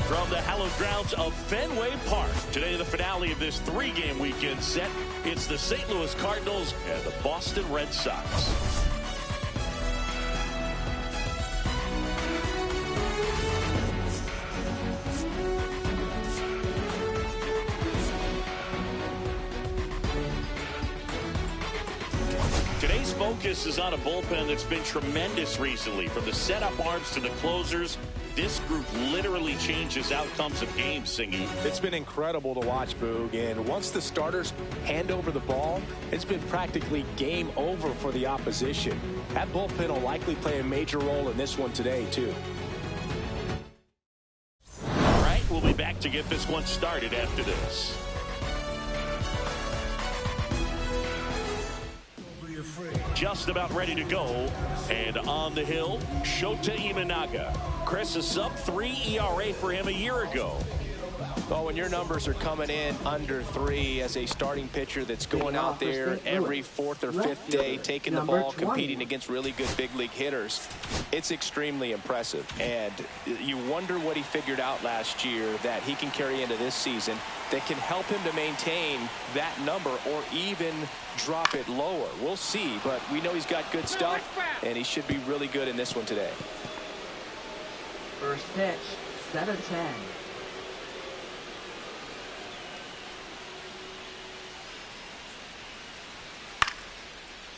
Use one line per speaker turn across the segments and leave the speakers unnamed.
From the hallowed grounds of Fenway Park, today the finale of this three-game weekend set. It's the St. Louis Cardinals and the Boston Red Sox. Today's focus is on a bullpen that's been tremendous recently. From the setup arms to the closers, this group literally changes outcomes of games, Singy.
It's been incredible to watch, Boog. And once the starters hand over the ball, it's been practically game over for the opposition. That bullpen will likely play a major role in this one today, too.
All right, we'll be back to get this one started after this. Just about ready to go, and on the hill, Shota Imanaga. Chris, a sub-3 ERA for him a year ago.
Well, when your numbers are coming in under 3 as a starting pitcher that's going out there every fourth or fifth day, taking the ball, competing against really good big league hitters, it's extremely impressive. And you wonder what he figured out last year that he can carry into this season that can help him to maintain that number or even drop it lower. We'll see, but we know he's got good stuff, and he should be really good in this one today.
First pitch, 7-10.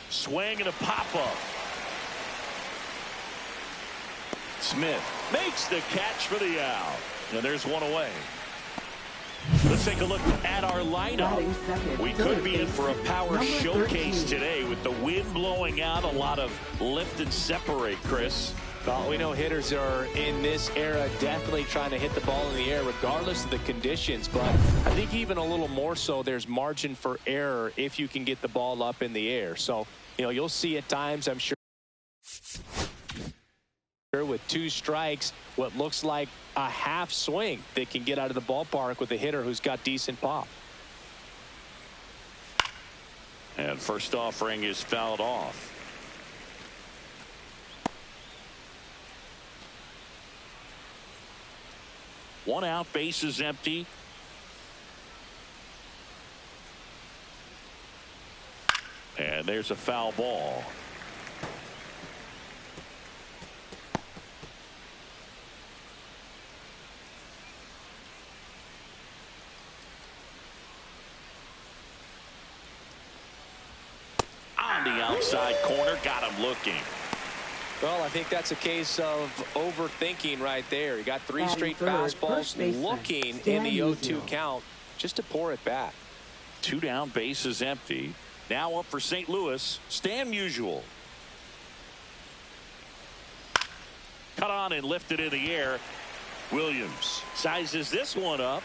Swing and a pop-up. Smith makes the catch for the out. And there's one away. Let's take a look at our lineup. We could be in for a power showcase today with the wind blowing out. A lot of lift and separate, Chris.
Well, we know hitters are in this era definitely trying to hit the ball in the air regardless of the conditions, but I think even a little more so there's margin for error if you can get the ball up in the air. So, you know, you'll see at times, I'm sure, with 2 strikes, what looks like a half swing that can get out of the ballpark with a hitter who's got decent pop.
And first offering is fouled off. One out, base is empty. And there's a foul ball. On the outside corner, got him looking.
Well, I think that's a case of overthinking right there. He got 3 straight fastballs looking in the 0-2 count just to pour it back.
2 down, base is empty. Now up for St. Louis, Stan Musial. Cut on and lifted in the air. Williams sizes this one up.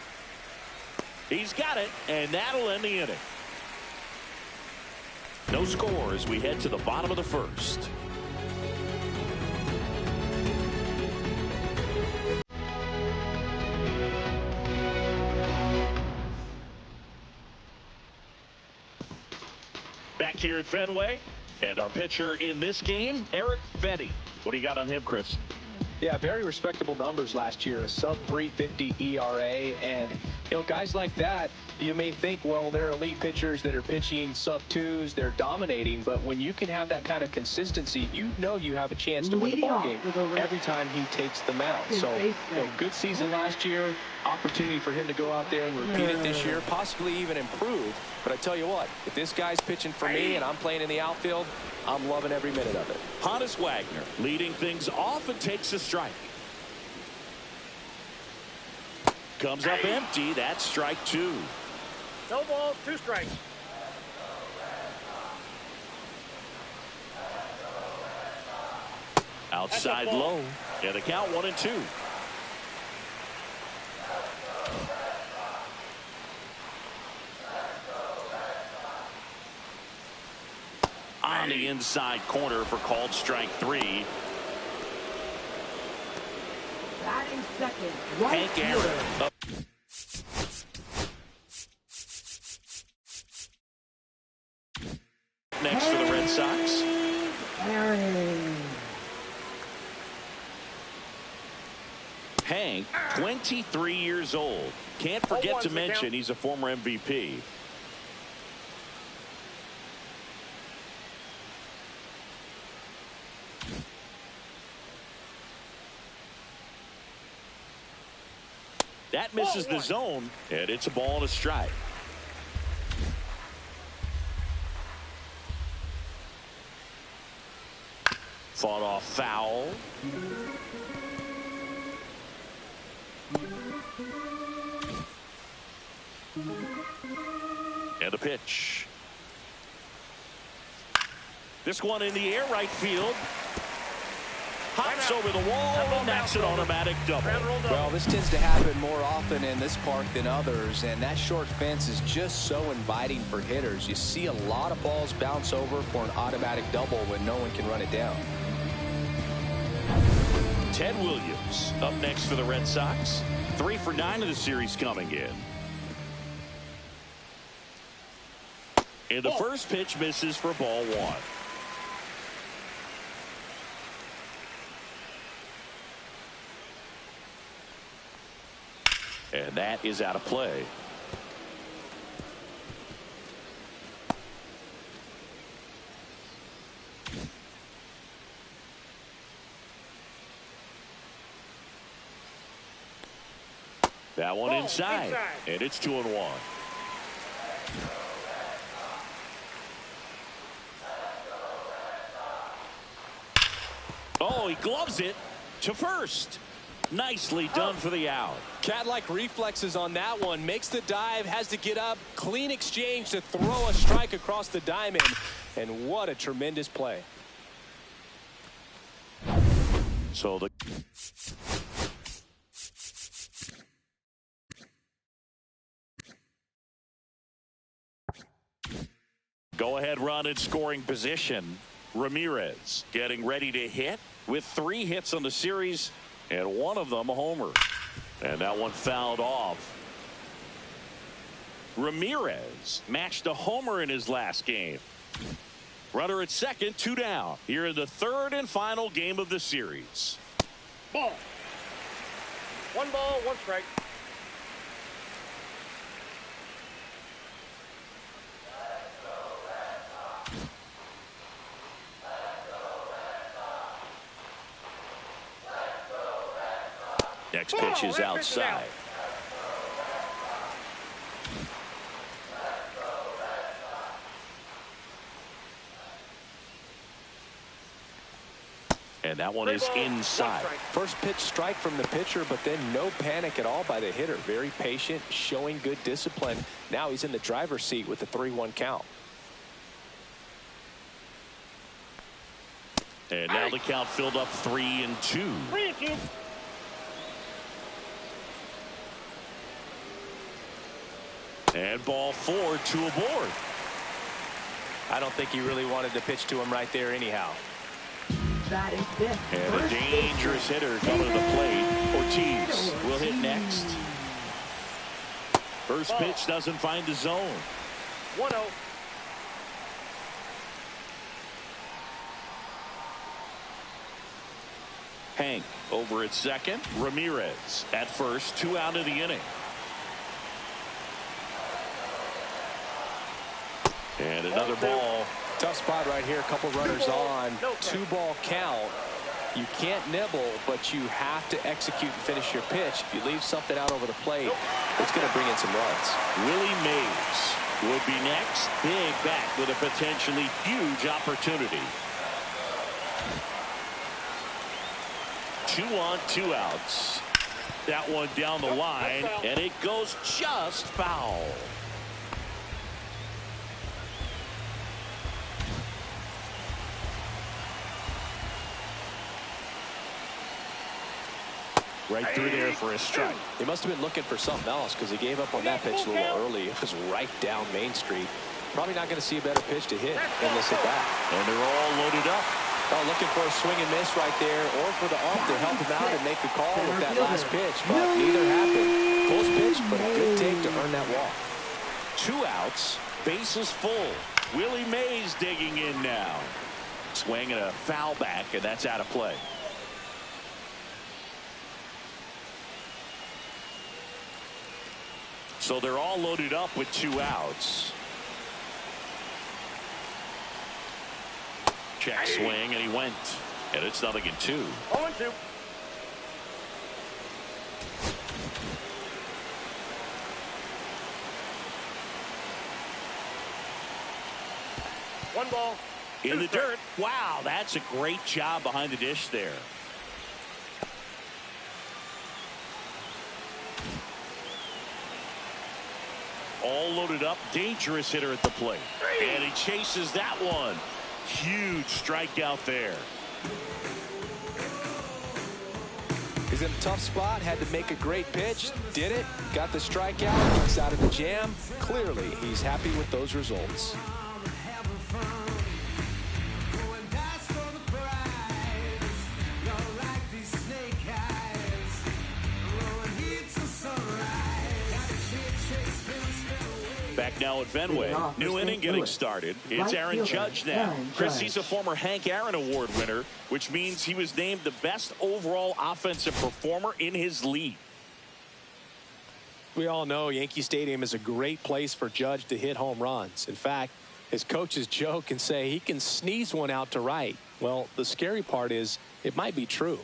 He's got it, and that'll end the inning. No score as we head to the bottom of the first. Back here at Fenway, and our pitcher in this game, Eric Fetty. What do you got on him, Chris?
Yeah, very respectable numbers last year, a sub-350 ERA, and you know, guys like that, you may think, well, they're elite pitchers that are pitching sub-2s, they're dominating, but when you can have that kind of consistency, you know you have a chance to win the ball game every time he takes the mound. So, you know, good season last year, opportunity for him to go out there and repeat it this year, possibly even improve. But I tell you what, if this guy's pitching for me and I'm playing in the outfield, I'm loving every minute of it.
Honus Wagner leading things off and takes a strike. comes up empty. That's strike two.
No balls, 2 strikes.
Outside low. And the count 1-2. On the inside corner for called strike 3.
Batting second, right
Hank Aaron up. Next for the Red Sox.
Aaron.
Hank, 23 years old. Can't forget to mention he's a former MVP. That misses the zone, and it's a ball and a strike. Fought off foul. And a pitch. This one in the air, right field. Hops over the wall, and that's an automatic double.
Well, this tends to happen more often in this park than others, and that short fence is just so inviting for hitters. You see a lot of balls bounce over for an automatic double when no one can run it down.
Ted Williams up next for the Red Sox. 3 for 9 of the series coming in. And the first pitch misses for ball 1. And that is out of play. That one inside. And it's 2-1. Oh, he gloves it to first. Nicely done for the out.
Cat-like reflexes on that one. Makes the dive, has to get up. Clean exchange to throw a strike across the diamond. And what a tremendous play.
So the go-ahead run in scoring position. Ramirez getting ready to hit with 3 hits on the series. And one of them a homer. And that one fouled off. Ramirez matched a homer in his last game. Runner at second, 2 down. Here in the 3rd and final game of the series.
Ball. 1 ball, 1 strike.
Next pitch is outside. And that one is inside.
First pitch strike from the pitcher, but then no panic at all by the hitter. Very patient, showing good discipline. Now he's in the driver's seat with the 3-1 count.
And now the count filled up 3-2.
3-2.
And ball 4, 2 aboard.
I don't think he really wanted to pitch to him right there anyhow.
That is this.
And a dangerous hitter coming to the plate. Ortiz will hit next. First pitch doesn't find the zone.
1-0.
Hank over at second. Ramirez at first. 2 out of the inning. And another ball.
Tough spot right here. A couple runners on. 2-ball count. You can't nibble, but you have to execute and finish your pitch. If you leave something out over the plate, it's going to bring in some runs.
Willie Mays would be next. Big back with a potentially huge opportunity. 2 on, 2 outs. That one down the line, and it goes just foul. Right through there for a strike.
He must have been looking for something else because he gave up on that pitch a little early. It was right down Main Street. Probably not going to see a better pitch to hit in this at bat.
And they're all loaded up.
Oh, looking for a swing and miss right there, or for the ump to help him out and make the call with that last pitch, but neither happened. Close pitch, but a good take to earn that walk.
2 outs, bases full. Willie Mays digging in now. Swing and a foul back, and that's out of play. So they're all loaded up with 2 outs. Check swing, and he went. And it's 0-2.
0-2. One ball.
In the dirt. Wow, that's a great job behind the dish there. All loaded up. Dangerous hitter at the plate. And he chases that one. Huge strikeout there.
He's in a tough spot. Had to make a great pitch. Did it. Got the strikeout. Gets out of the jam. Clearly, he's happy with those results.
Back now at Fenway. New inning getting started. It's Aaron Judge now. Chris, he's a former Hank Aaron Award winner, which means he was named the best overall offensive performer in his league.
We all know Yankee Stadium is a great place for Judge to hit home runs. In fact, his coaches joke and say he can sneeze one out to right. Well, the scary part is it might be true.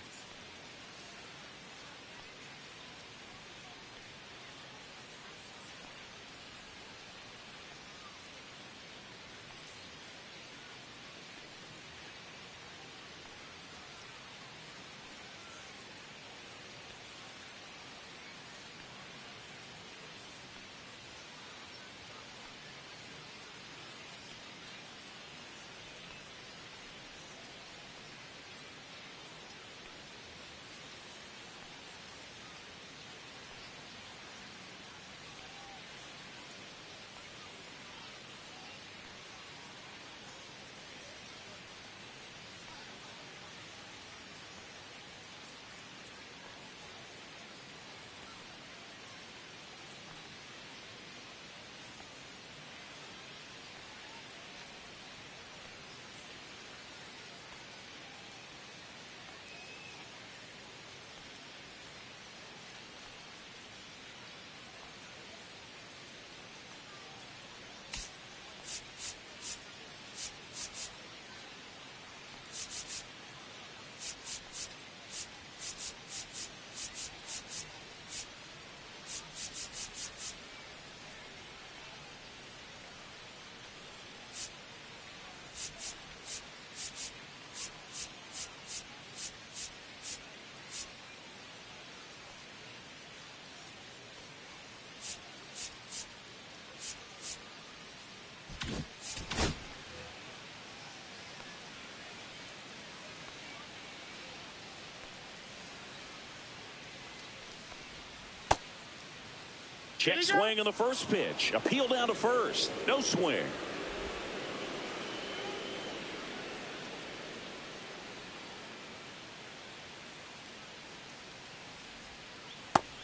Check swing on the first pitch. Appeal down to first. No swing.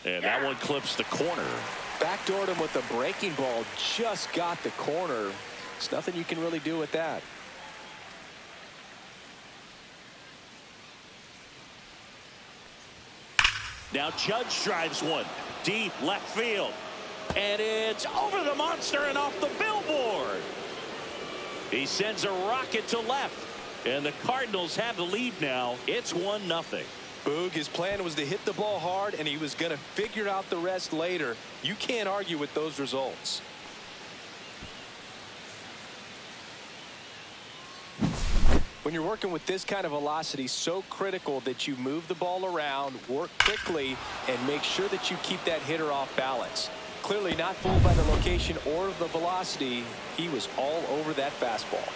And that one clips the corner.
Backdoored him with a breaking ball. Just got the corner. There's nothing you can really do with that.
Now Judge drives one deep left field. And it's over the monster and off the billboard. He sends a rocket to left. And the Cardinals have the lead now. It's 1-0.
Boog, his plan was to hit the ball hard, and he was going to figure out the rest later. You can't argue with those results. When you're working with this kind of velocity, so critical that you move the ball around, work quickly, and make sure that you keep that hitter off balance. Clearly not fooled by the location or the velocity. He was all over that fastball.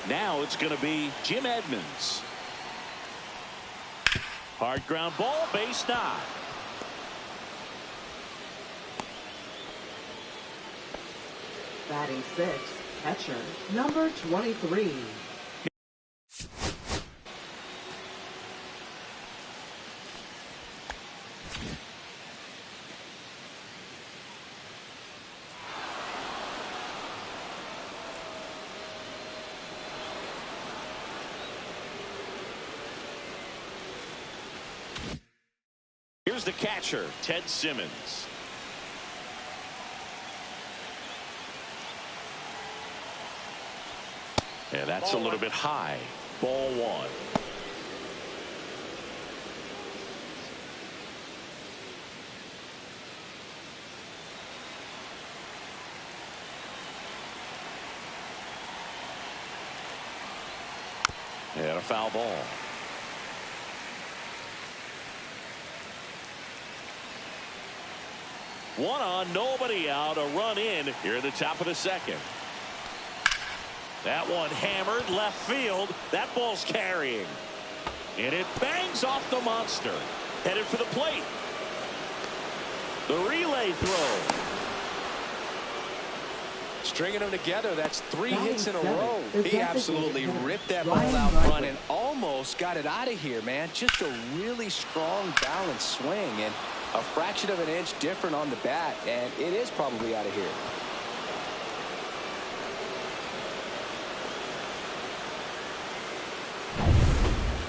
Now it's going to be Jim Edmonds. Hard ground ball, base knock.
Batting sixth, catcher, number 23.
Here's the catcher, Ted Simmons. Yeah, that's a little bit high. Ball one. And a foul ball. One on, nobody out, a run in here at the top of the second. That one hammered left field. That ball's carrying. And it bangs off the monster. Headed for the plate. The relay throw.
Stringing them together, that's 3 hits in a row. He absolutely ripped that ball out front and almost got it out of here, man. Just a really strong, balanced swing, and a fraction of an inch different on the bat, and it is probably out of here.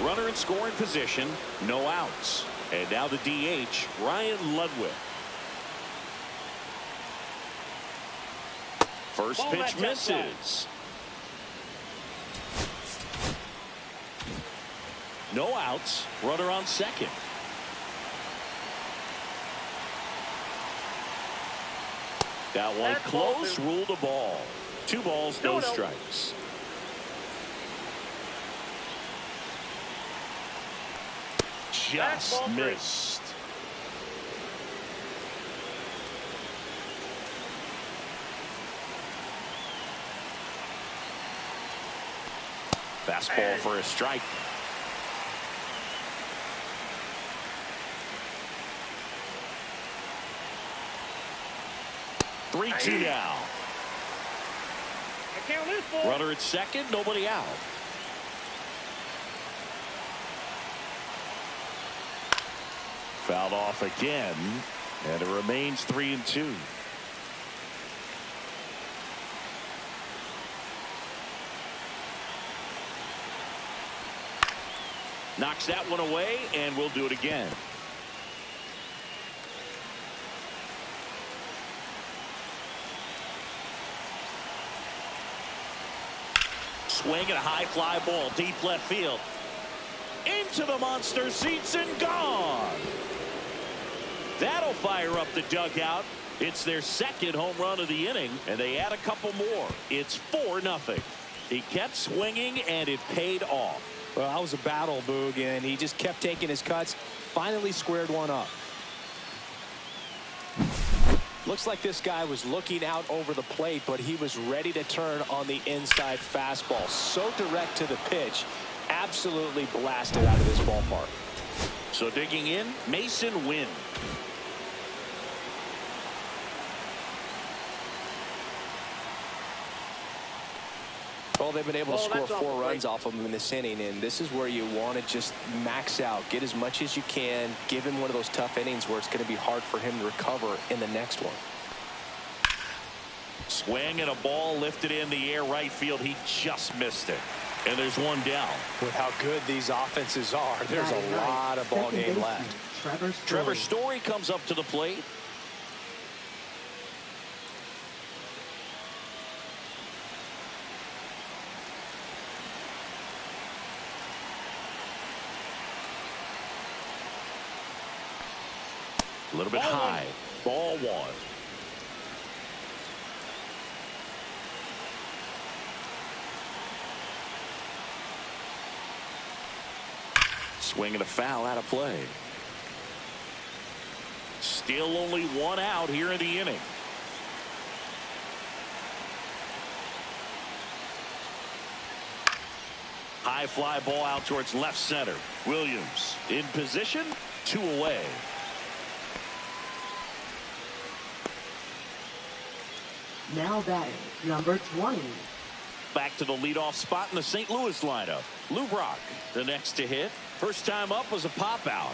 Runner in scoring position, no outs. And now the DH, Ryan Ludwig. First pitch misses. No outs. Runner on second. That one close. Ruled a ball. 2 balls, no strikes. Just missed. Fastball for a strike. Three, 2 now. Runner at second, nobody out. Fouled off again, and it remains 3-2. Knocks that one away, and we'll do it again. Swing and a high fly ball, deep left field. Into the monster seats and gone. That'll fire up the dugout. It's their second home run of the inning, and they add a couple more. It's 4-0. He kept swinging, and it paid off.
Well, that was a battle, Boog, and he just kept taking his cuts. Finally squared one up. Looks like this guy was looking out over the plate, but he was ready to turn on the inside fastball. So direct to the pitch. Absolutely blasted out of this ballpark.
So digging in, Mason Wynn.
Well, they've been able to score 4 runs off of him in this inning, and this is where you want to just max out, get as much as you can, give him one of those tough innings where it's going to be hard for him to recover in the next one.
Swing and a ball lifted in the air right field. He just missed it. And there's one down.
With how good these offenses are, there's a lot of ball game left.
Trevor Story comes up to the plate. A little bit high. Ball one. Swing and a foul out of play. Still only one out here in the inning. High fly ball out towards left center. Williams in position, 2 away.
Now batting, number 20.
Back to the leadoff spot in the St. Louis lineup. Lou Brock, the next to hit. First time up was a pop out.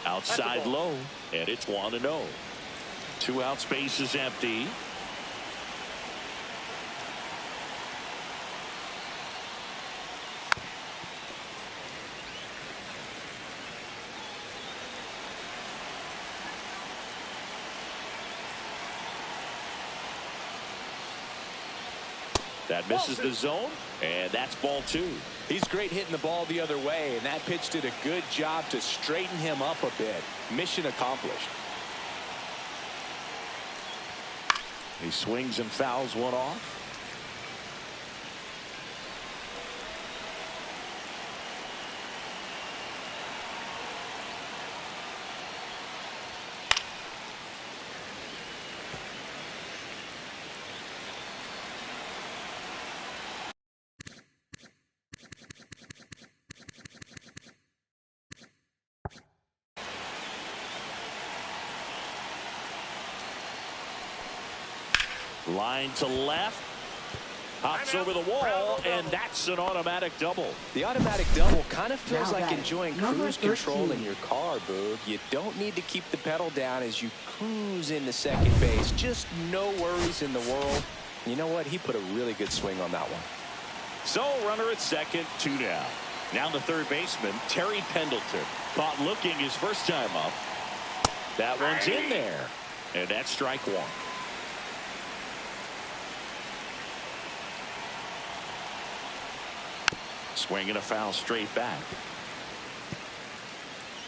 Outside low, and it's 1-0. 2 outs, base is empty. That misses the zone, and that's ball 2.
He's great hitting the ball the other way, and that pitch did a good job to straighten him up a bit. Mission accomplished.
He swings and fouls one off. Line to left. Hops over the wall, and that's an automatic double.
The automatic double kind of feels
Now
like
batting,
enjoying
number
cruise control
13.
in your car, Boog. You don't need to keep the pedal down as you cruise into second base. Just no worries in the world. You know what? He put a really good swing on that one.
So runner at second, 2 down. Now the third baseman, Terry Pendleton. Caught looking his first time up. That one's in there, and that's strike 1. Swing and a foul straight back.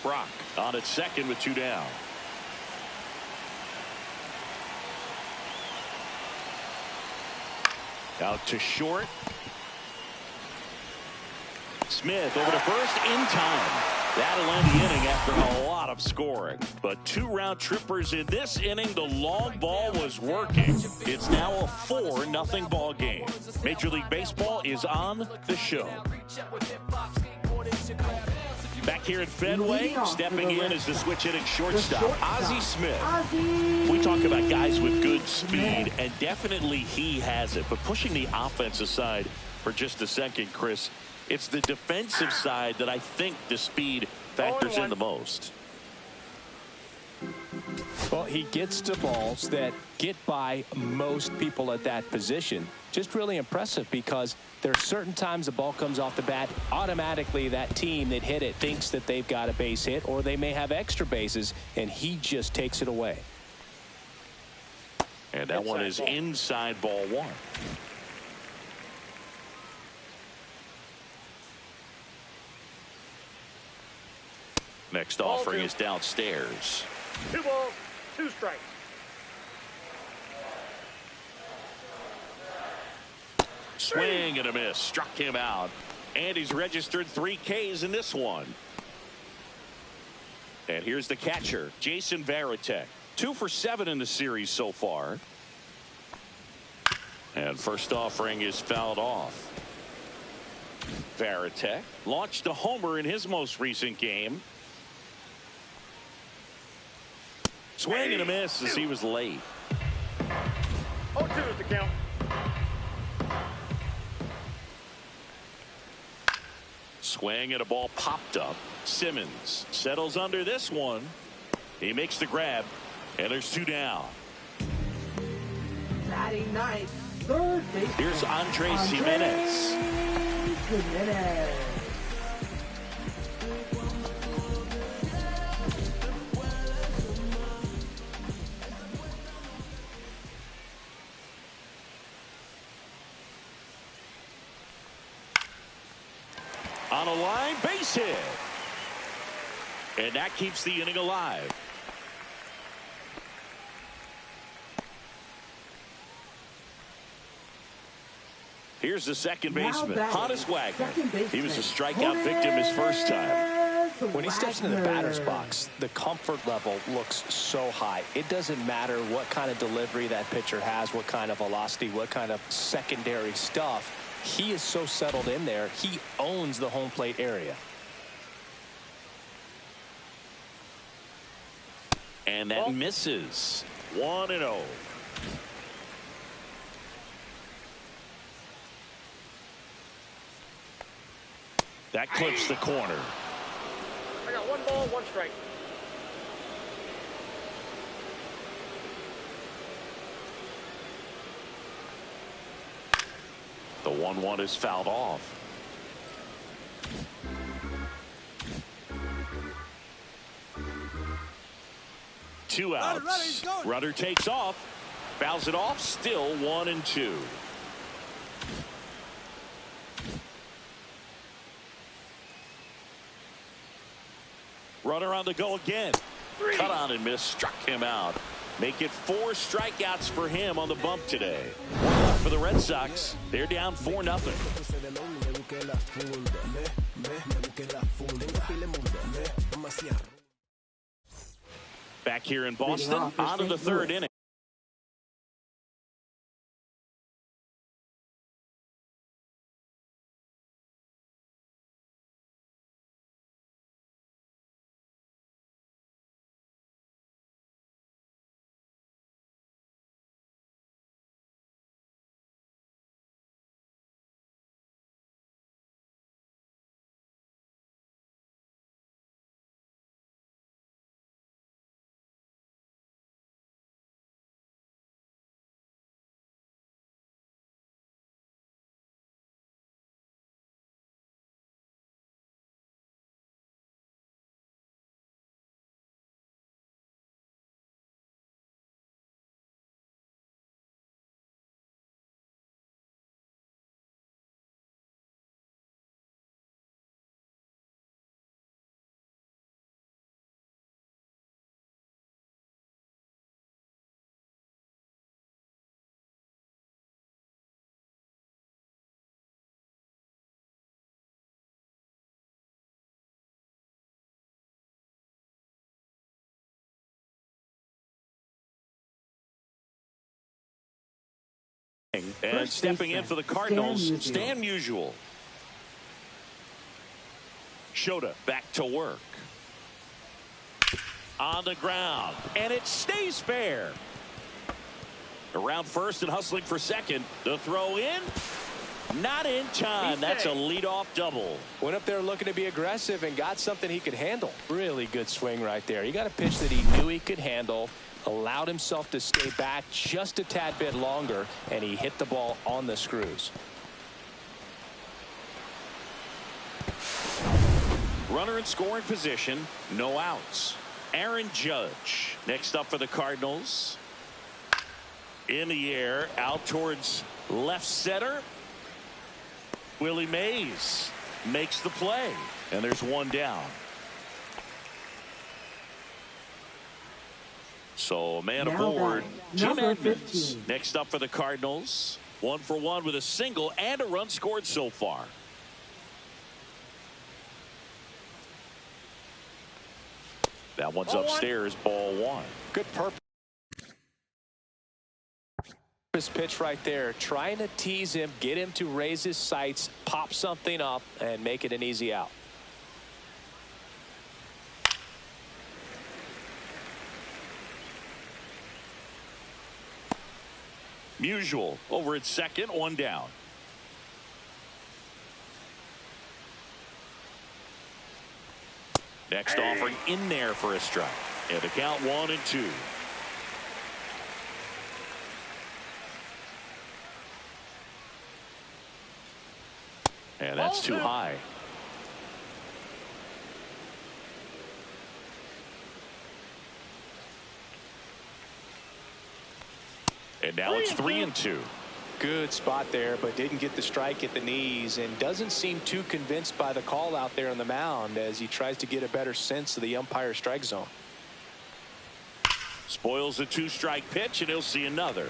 Brock on at second with 2 down. Out to short. Smith over to first in time. That'll end the inning after a lot of scoring. But 2 round trippers in this inning. The long ball was working. It's now a 4-0 ball game. Major League Baseball is on the show. Back here at Fenway, stepping in is the switch hitting shortstop, Ozzie Smith. We talk about guys with good speed, and definitely he has it. But pushing the offense aside for just a second, Chris, it's the defensive side that I think the speed factors in the most.
Well, he gets to balls that get by most people at that position. Just really impressive because there are certain times the ball comes off the bat, automatically that team that hit it thinks that they've got a base hit, or they may have extra bases, and he just takes it away.
And that one is inside ball 1. Next offering is downstairs.
2 balls, 2 strikes.
Swing and a miss. Struck him out. And he's registered 3 Ks in this one. And here's the catcher, Jason Varitek. 2 for 7 in the series so far. And first offering is fouled off. Varitek launched a homer in his most recent game. Swing and a miss as he was late.
0-2 is the count.
Swing and a ball popped up. Simmons settles under this one. He makes the grab, and there's 2 down.
Batting ninth, third baseman.
Here's Andres Jimenez. On a line, base hit. And that keeps the inning alive. Here's the second baseman,
Now
Honus Wagner. He was a strikeout
Honus
victim his first time.
When he steps into the batter's box, the comfort level looks so high. It doesn't matter what kind of delivery that pitcher has, what kind of velocity, what kind of secondary stuff. He is so settled in there. He owns the home plate area.
And that misses. 1-0. That clips the corner.
I got 1 ball, 1 strike.
The 1-1 is fouled off. Two outs. Runner takes off. Fouls it off. Still 1-2. Runner on the go again. Cut on and miss. Struck him out. Make it 4 strikeouts for him on the bump today. For the Red Sox, they're down 4-0. Back here in Boston, on to the 3rd inning. And stepping in for the Cardinals, Stan Musial. Shota back to work. On the ground, and it stays fair. Around first and hustling for second. The throw in. Not in time. That's a leadoff double.
Went up there looking to be aggressive and got something he could handle. Really good swing right there. He got a pitch that he knew he could handle. Allowed himself to stay back just a tad bit longer, and he hit the ball on the screws.
Runner in scoring position, no outs. Aaron Judge next up for the Cardinals. In the air, out towards left center. Willie Mays makes the play, and there's 1 down. So a man aboard, Jim Edmonds. Next up for the Cardinals. 1 for 1 with a single and a run scored so far. That one's upstairs, ball 1.
Good purpose pitch right there. Trying to tease him, get him to raise his sights, pop something up, and make it an easy out.
Musial over at second, 1 down. Next offering in there for a strike. And the count 1-2. And that's too high. And now it's 3-2.
Good spot there, but didn't get the strike at the knees, and doesn't seem too convinced by the call out there on the mound as he tries to get a better sense of the umpire's strike zone.
Spoils the 2-strike pitch, and he'll see another.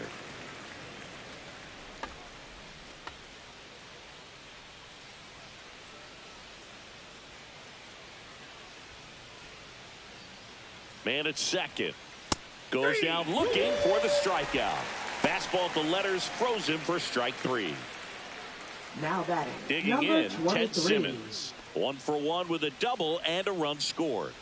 Man at second. Goes down looking for the strikeout. Fastball at the letters froze him for strike 3.
Now batting.
Digging
Number
in,
23.
Ted Simmons. 1 for 1 with a double and a run scored.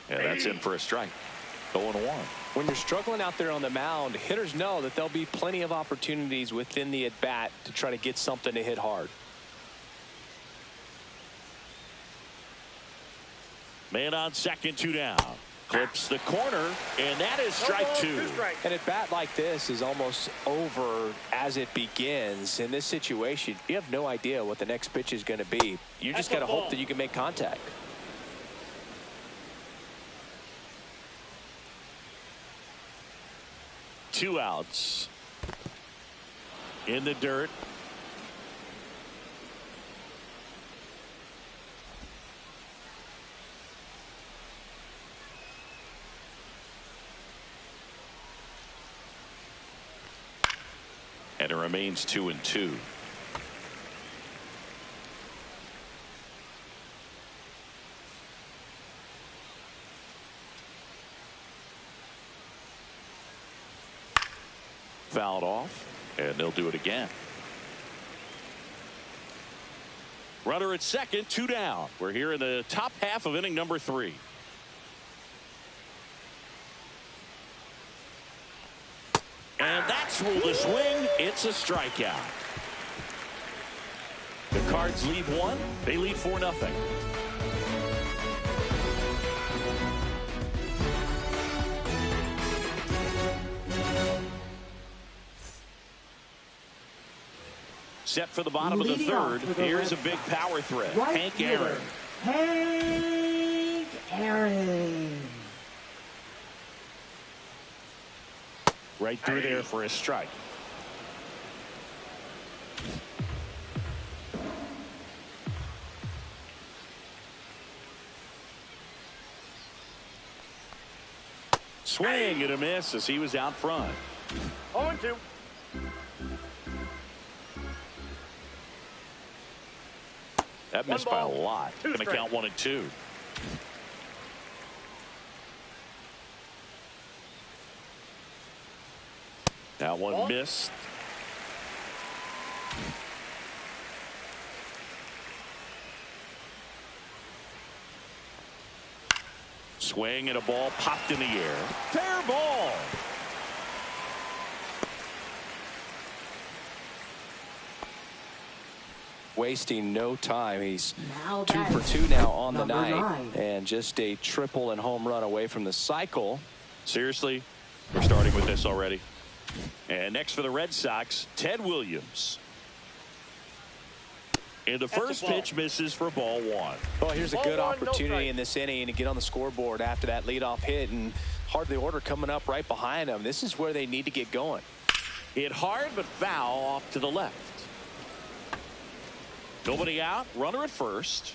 Yeah, that's in for a strike. 0-1.
When you're struggling out there on the mound, hitters know that there'll be plenty of opportunities within the at-bat to try to get something to hit hard.
Man on second, 2 down. Clips the corner, and that is strike 2.
An at-bat like this is almost over as it begins. In this situation, you have no idea what the next pitch is going to be. You just got to hope that you can make contact.
Two outs. In the dirt. And it remains 2-2. Fouled off, and they'll do it again. Runner at second, 2 down. We're here in the top half of inning number 3. And that's ruled a swing. It's a strikeout. The Cards lead 1. They lead 4-0. Set for the bottom of the third. Here's a big power threat. Hank Aaron.
Hank Aaron.
Right through there for a strike. Swing and a miss as he was out front.
0-2.
That missed by a lot. Going to count 1 and 2. That one missed. Swing and a ball popped in the air. Fair ball.
Wasting no time. He's 2 for 2 now on the night.
9.
And just a triple and home run away from the cycle.
Seriously, we're starting with this already. And next for the Red Sox, Ted Williams. And the first pitch misses for ball 1.
Well, here's a good opportunity in this inning to get on the scoreboard after that leadoff hit, and hardly order coming up right behind them. This is where they need to get going.
Hit hard but foul off to the left. Nobody out. Runner at first.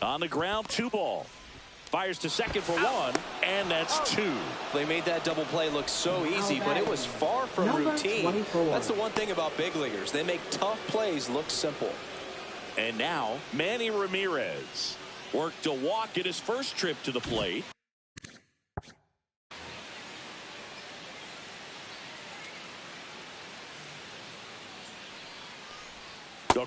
On the ground, 2 ball. Fires to second for 1, and that's 2.
They made that double play look so easy, but it was far from routine.
24.
That's the one thing about big leaguers. They make tough plays look simple.
And now, Manny Ramirez worked a walk in his first trip to the plate.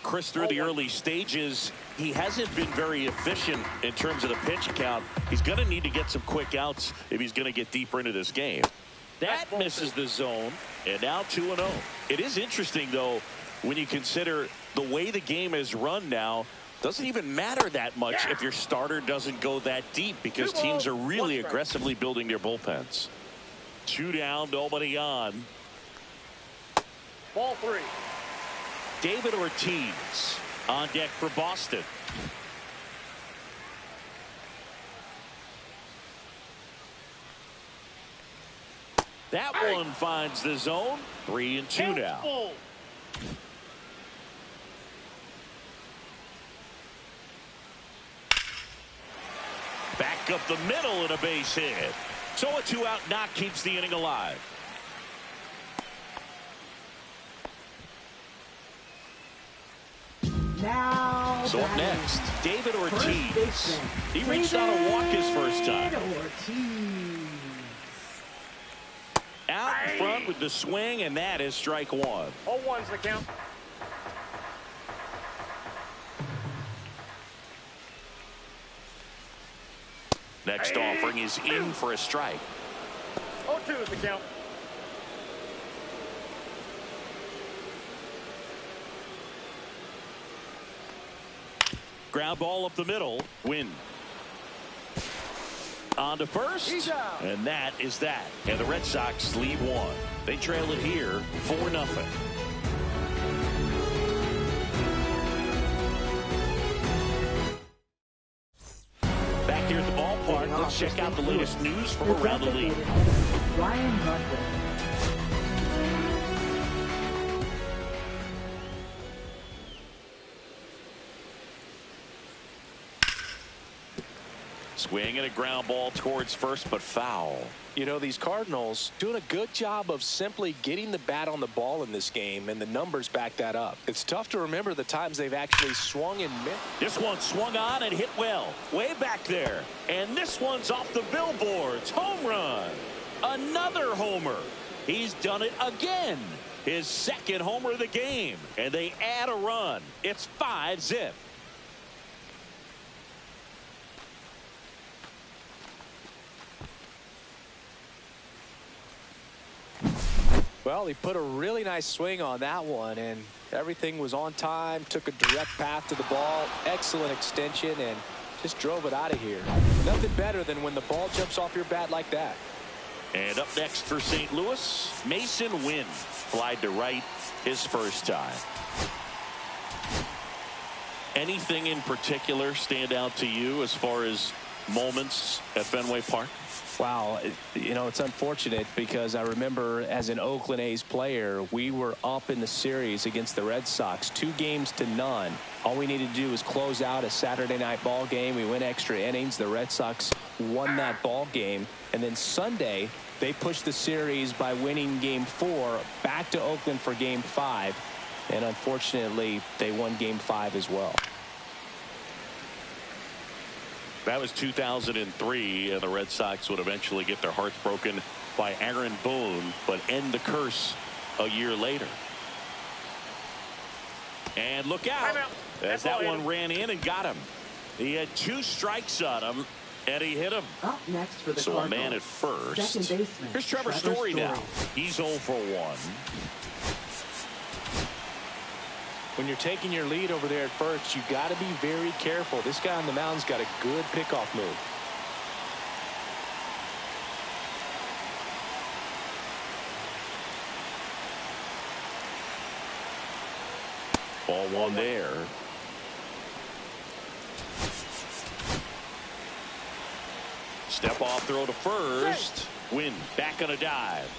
Chris, through the early stages, he hasn't been very efficient in terms of the pitch count. He's going to need to get some quick outs if he's going to get deeper into this game. That misses the zone, and now 2-0. It is interesting, though, when you consider the way the game is run now. Doesn't even matter that much if your starter doesn't go that deep, because teams are really aggressively building their bullpens. 2 down, nobody on.
Ball 3.
David Ortiz on deck for Boston. That one finds the zone. 3-2 now. Back up the middle and a base hit. So a 2-out knock keeps the inning alive.
Now
So up next, David Ortiz. He reached out to walk his first time. Out in front with the swing, and that is strike one.
0-1's the count.
Next offering is in for a strike.
0-2's the count.
Ground ball up the middle. Win. On to first. And that is that. And the Red Sox lead one. They trail it here 4-0. Back here at the ballpark, let's check out the latest news from around the league. Swing and a ground ball towards first, but foul.
You know, these Cardinals doing a good job of simply getting the bat on the ball in this game, and the numbers back that up. It's tough to remember the times they've actually swung and missed.
This one swung on and hit well, way back there. And this one's off the billboards. Home run. Another homer. He's done it again. His second homer of the game. And they add a run. It's 5-0.
Well, he put a really nice swing on that one, and everything was on time, took a direct path to the ball, excellent extension, and just drove it out of here. Nothing better than when the ball jumps off your bat like that.
And up next for St. Louis, Mason Wynn. Flied to right his first time. Anything in particular stand out to you as far as moments at Fenway Park?
Wow, you know, it's unfortunate because I remember as an Oakland A's player, we were up in the series against the Red Sox, 2-0. All we needed to do was close out a Saturday night ball game. We went extra innings. The Red Sox won that ball game. And then Sunday, they pushed the series by winning Game 4 back to Oakland for Game 5. And unfortunately, they won Game 5 as well.
That was 2003, and the Red Sox would eventually get their hearts broken by Aaron Boone, but end the curse a year later. And look out, as that one ran in and got him. He had 2 strikes on him, and he hit him.
Up next for the
So
Cardinals,
a man at first.
second baseman,
Here's Trevor Story now. He's 0 for 1.
When you're taking your lead over there at first, you got to be very careful. This guy on the mound's got a good pickoff move.
Ball one there. Step off throw to first. Win back on a dive.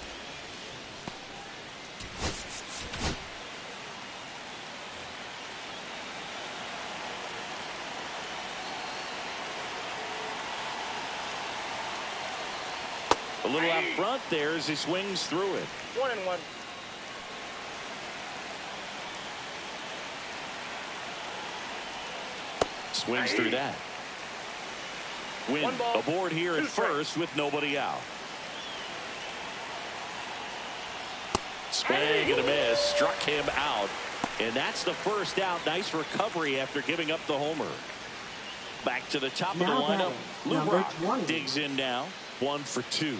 A little out front there as he swings through it.
1-1.
Swings through that. Win aboard here at first with nobody out. Swing and a miss. Struck him out. And that's the first out. Nice recovery after giving up the homer. Back to the top of the lineup. Lou Brock digs in now. 1 for 2.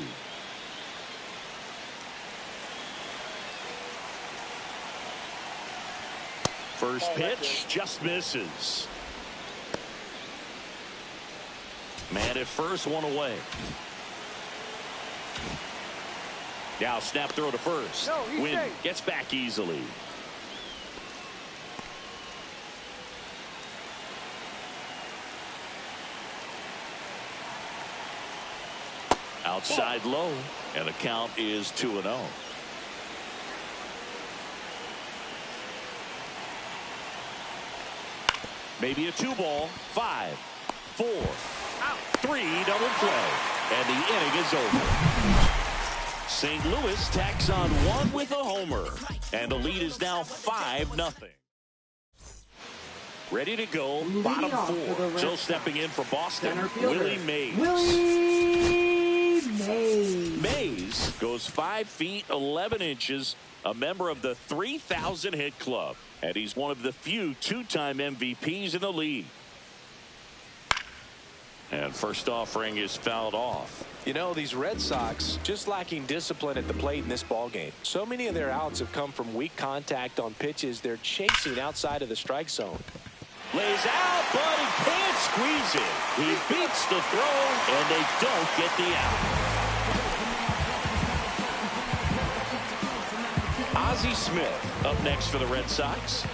First pitch just misses. Man at first, 1 away. Now snap throw to first. Win gets back easily. Outside low, and the count is 2-0. Maybe a 2-ball. 5, 4, 3, double play, and the inning is over. St. Louis tacks on 1 with a homer, and the lead is now 5-0. Ready to go, bottom four. So stepping in for Boston, Willie Mays.
Willie Mays.
Mays goes 5 feet 11 inches, a member of the 3,000 hit club, and he's one of the few two-time MVPs in the league. And first offering is fouled off.
You know, these Red Sox just lacking discipline at the plate in this ballgame. So many of their outs have come from weak contact on pitches they're chasing outside of the strike zone.
Lays out, but he can't squeeze it. He beats the throw, and they don't get the out. Ozzie Smith up next for the Red Sox.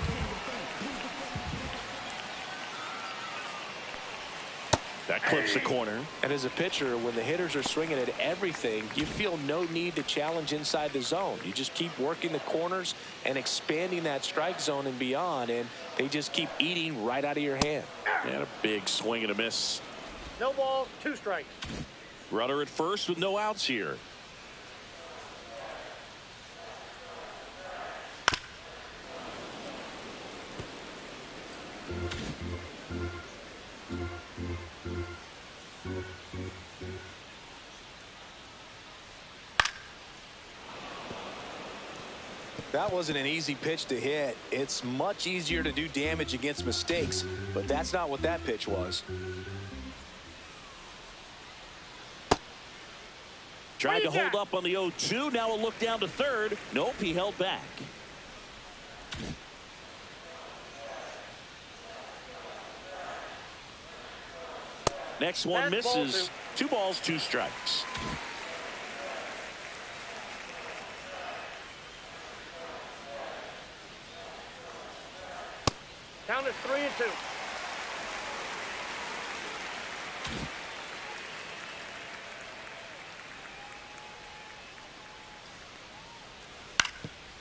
That clips the corner.
And as a pitcher, when the hitters are swinging at everything, you feel no need to challenge inside the zone. You just keep working the corners and expanding that strike zone and beyond, and they just keep eating right out of your hand.
And a big swing and a miss.
No balls, 2 strikes.
Runner at first with no outs here.
That wasn't an easy pitch to hit. It's much easier to do damage against mistakes, but that's not what that pitch was.
Tried to hold up on the 0-2. Now a look down to third. Nope, he held back. Next one misses. 2 balls, 2 strikes.
Count is 3-2.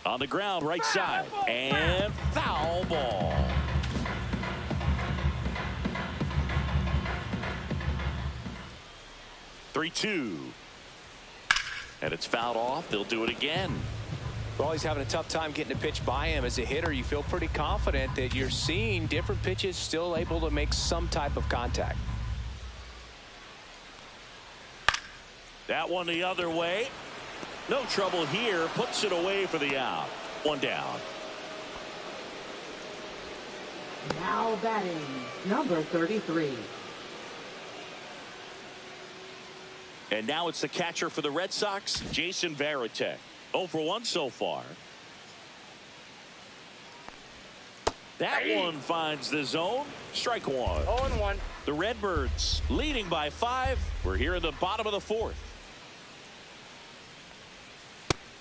On the ground, right side, and foul ball. "3-2." And it's fouled off. They'll do it again.
Well, he's having a tough time getting a pitch by him. As a hitter, you feel pretty confident that you're seeing different pitches still able to make some type of contact.
That one the other way. No trouble here. Puts it away for the out. 1 down.
Now batting, number 33.
And now it's the catcher for the Red Sox, Jason Varitek. 0 for 1 so far. That one finds the zone. Strike 1.
0-1.
The Redbirds leading by 5. We're here in the bottom of the 4th.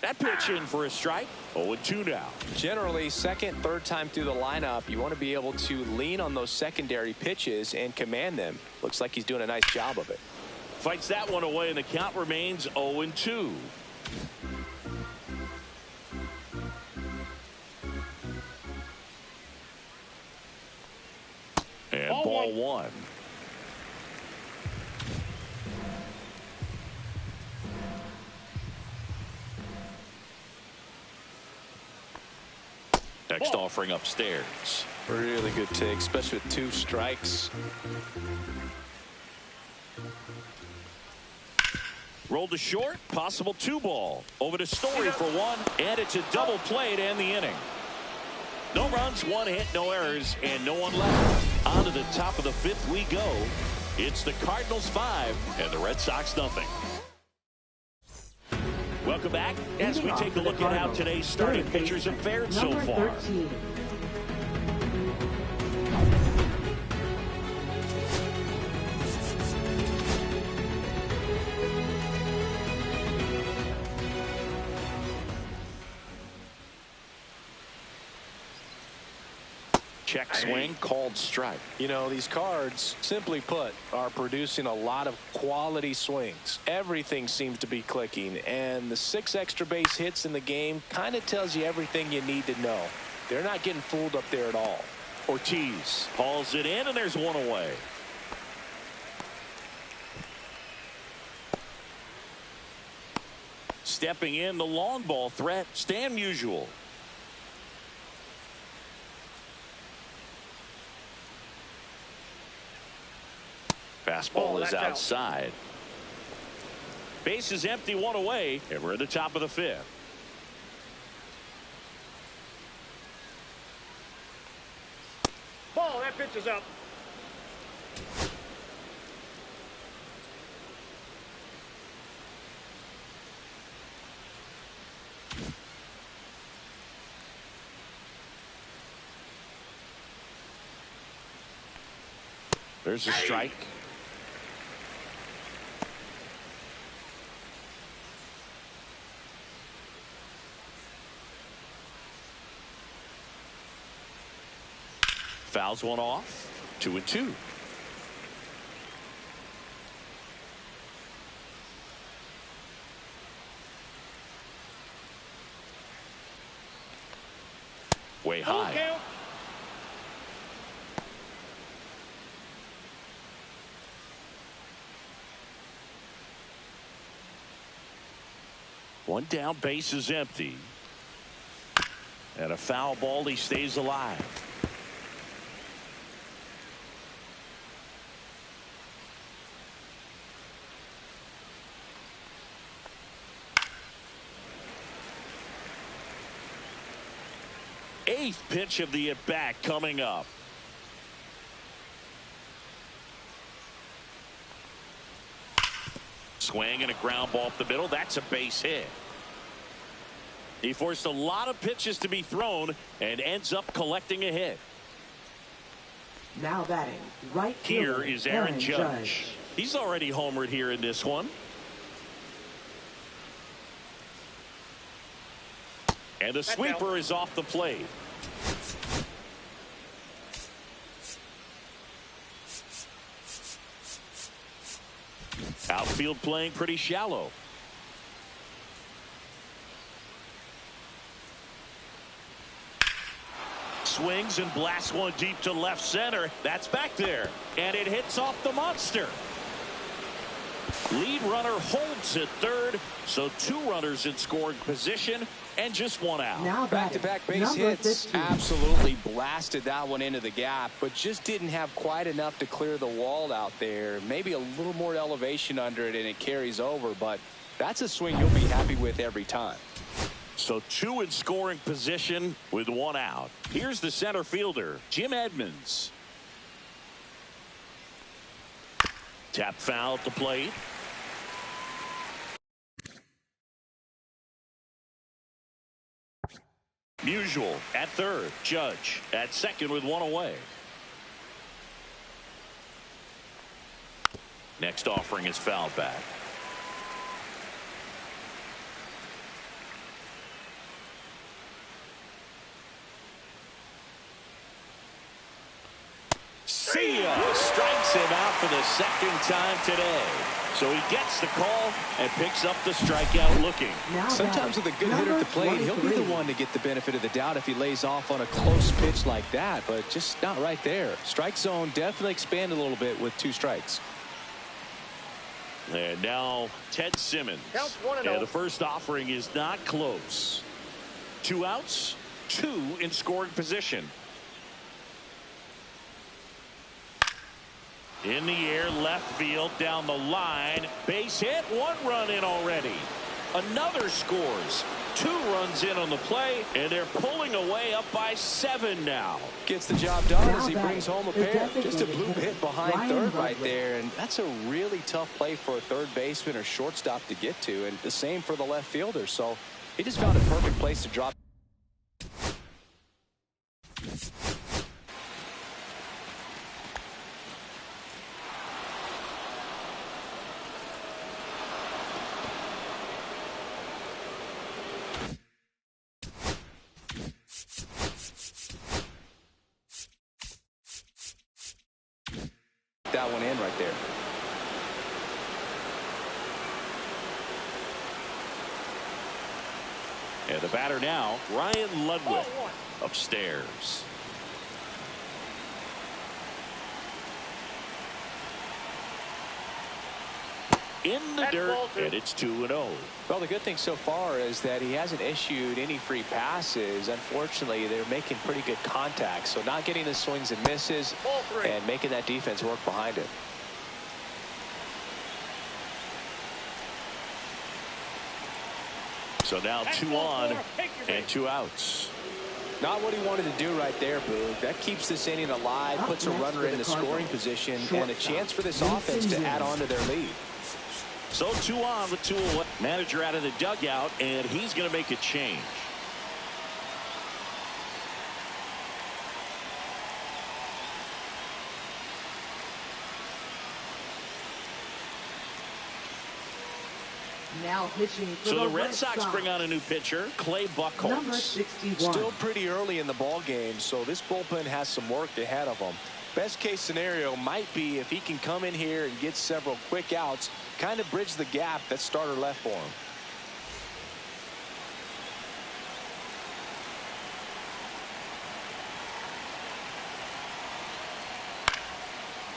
That pitch in for a strike. 0-2 now.
Generally, second, third time through the lineup, you want to be able to lean on those secondary pitches and command them. Looks like he's doing a nice job of it.
Fights that one away, and the count remains 0-2. And ball 1. Next offering upstairs.
Really good take, especially with 2 strikes.
Rolled to short, possible 2 ball. Over to Story for 1, and it's a double play to end the inning. No runs, 1 hit, no errors, and no one left. On to the top of the 5th we go. It's the Cardinals 5 and the Red Sox nothing. Welcome back as we take a look at how today's starting pitchers have fared so far.
13.
Check swing, called strike.
You know, these Cards, simply put, are producing a lot of quality swings. Everything seems to be clicking, and the 6 extra base hits in the game kind of tells you everything you need to know. They're not getting fooled up there at all.
Ortiz hauls it in, and there's 1 away. Stepping in, the long ball threat, Stan Musial. Fastball is
that's out.
outside. Base is empty, one away, and we're at the top of the fifth.
Ball, that pitch is up.
There's a strike. Fouls one off. 2-2. Way high.
Count.
One down, base is empty. And a foul ball, he stays alive. Eighth pitch of the at-bat coming up. Swing and a ground ball up the middle. That's a base hit. He forced a lot of pitches to be thrown and ends up collecting a hit.
Now batting, right
Here
fielder,
is Aaron Judge. He's already homered here in this one. And the sweeper is off the plate. Outfield playing pretty shallow. Swings and blasts one deep to left center. That's back there. And it hits off the monster. Lead runner holds at third. So 2 runners in scoring position and just 1 out.
Now
Back-to-back base
number
hits.
15.
Absolutely blasted that one into the gap, but just didn't have quite enough to clear the wall out there. Maybe a little more elevation under it and it carries over, but that's a swing you'll be happy with every time.
So 2 in scoring position with 1 out. Here's the center fielder, Jim Edmonds. Tap foul at the plate. Musial at third. Judge at second with 1 away. Next offering is fouled back. See ya. Strikes him out for the second time today. So he gets the call and picks up the strikeout looking.
Sometimes with a good hitter at the plate, he'll be the one to get the benefit of the doubt if he lays off on a close pitch like that, but just not right there. Strike zone definitely expanded a little bit with 2 strikes.
And now Ted Simmons.
Counts 1-0.
And the first offering is not close. 2 outs, 2 in scoring position. In the air, left field, down the line. Base hit, 1 run in already. Another scores. 2 runs in on the play, and they're pulling away up by 7 now.
Gets the job done as he brings home a pair. Just a blue hit behind third right there, and that's a really tough play for a third baseman or shortstop to get to, and the same for the left fielder. So he just found a perfect place to drop. That one in right there.
And the batter now, Ryan Ludwig, upstairs. In the dirt, and it's 2-0.
Well, the good thing so far is that he hasn't issued any free passes. Unfortunately, they're making pretty good contact, so not getting the swings and misses and making that defense work behind it.
So now 2 on and 2 outs.
Not what he wanted to do right there, Boog. That keeps this inning alive, puts a runner in the scoring position, and a chance for this offense to add on to their lead.
So 2 on with 2 away. Manager out of the dugout, and he's going to make a change.
Now pitching for
so the Red Sox bring on a new pitcher, Clay Buchholz.
Number 61.
Still pretty early in the ball game, so this bullpen has some work ahead of them. Best case scenario might be if he can come in here and get several quick outs, kind of bridge the gap that starter left for him.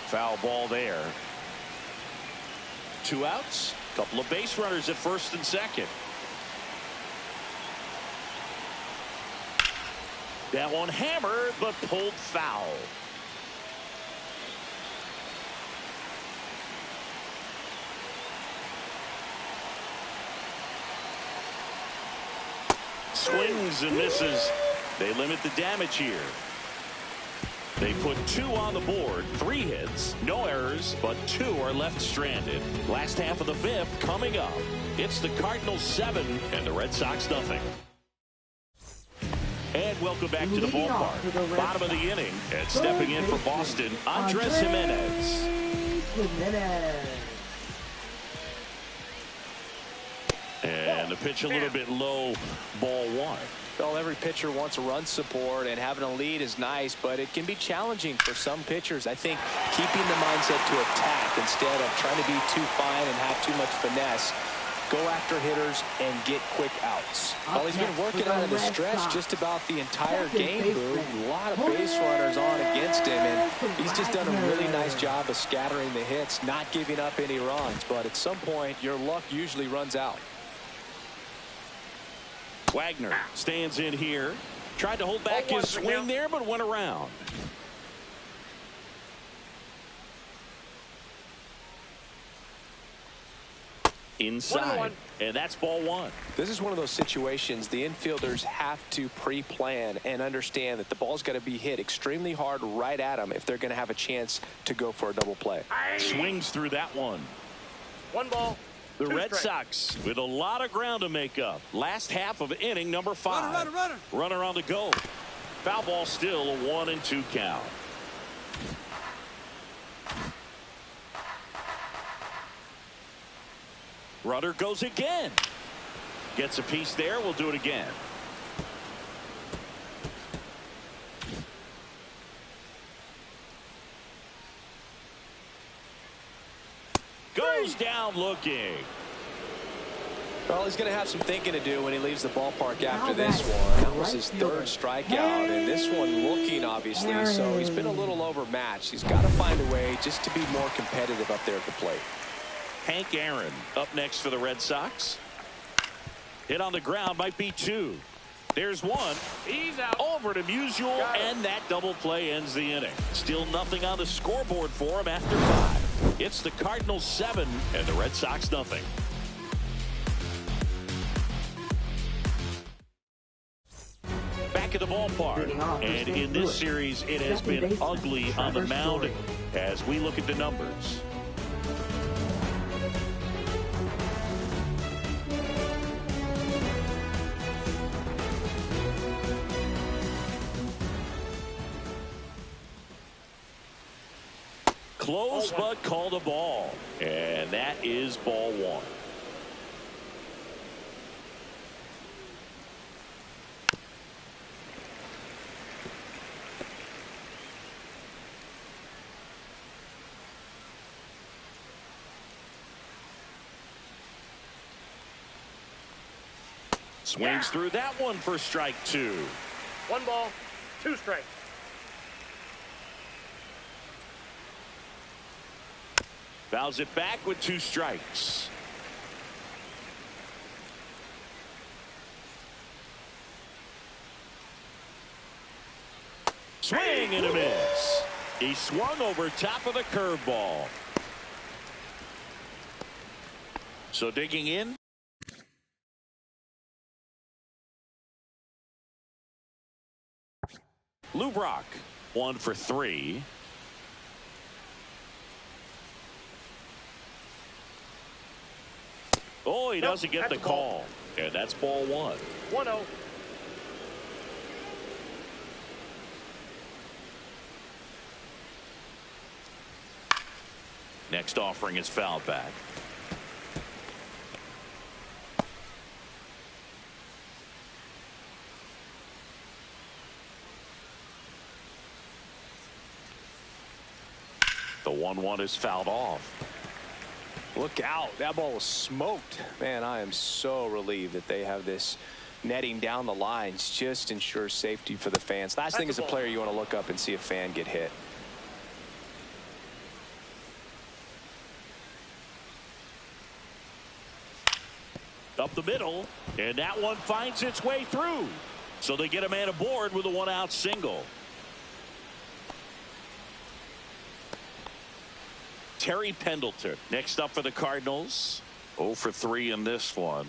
Foul ball there. 2 outs. Couple of base runners at first and second. That one hammered, but pulled foul. Swings and misses. They limit the damage here. They put 2 on the board, 3 hits, no errors, but 2 are left stranded. Last half of the 5th coming up. It's the Cardinals 7 and the Red Sox nothing. And welcome back to the ballpark. Bottom of the inning, and stepping in for Boston, Andres Jimenez. And the pitch a little bit low, ball 1.
Well, every pitcher wants a run support, and having a lead is nice, but it can be challenging for some pitchers. I think keeping the mindset to attack instead of trying to be too fine and have too much finesse. Go after hitters and get quick outs. Well, he's been working out of the stretch just about the entire game, Boo. A lot of base runners on against him, and he's just done a really nice job of scattering the hits, not giving up any runs. But at some point, your luck usually runs out.
Wagner stands in here. Tried to hold back his swing there, but went around. Inside, and that's ball 1.
This is one of those situations the infielders have to pre-plan and understand that the ball's got to be hit extremely hard right at them if they're going to have a chance to go for a double play.
Swings through that one.
1 ball.
The Red Sox with a lot of ground to make up. Last half of inning number 5. Runner on the go. Foul ball, still a 1-2 count. Runner goes again. Gets a piece there. We'll do it again. Goes down looking.
Well, he's going to have some thinking to do when he leaves the ballpark after this one. That was his 3rd strikeout, and this one looking, obviously, so he's been a little overmatched. He's got to find a way just to be more competitive up there at the plate.
Hank Aaron up next for the Red Sox. Hit on the ground, might be 2. There's 1.
He's out.
Over to Musial, and that double play ends the inning. Still nothing on the scoreboard for him after 5. It's the Cardinals 7 and the Red Sox nothing. Back at the ballpark, and in this series it has been ugly on the mound as we look at the numbers. Close, but called a ball, and that is ball 1. Swings through that one for strike 2.
1 ball, 2 strikes.
Fouls it back with 2 strikes. Swing and a miss. He swung over top of the curveball. So digging in, Lou Brock, 1 for 3. Oh, he doesn't get the call. And that's ball 1.
1-0.
Next offering is fouled back. The 1-1 is fouled off.
Look out. That ball was smoked. Man, I am so relieved that they have this netting down the lines. Just ensures safety for the fans. Last thing as a player, you want to look up and see a fan get hit.
Up the middle, and that one finds its way through. So they get a man aboard with a 1-out single. Terry Pendleton next up for the Cardinals. 0 for 3 in this one.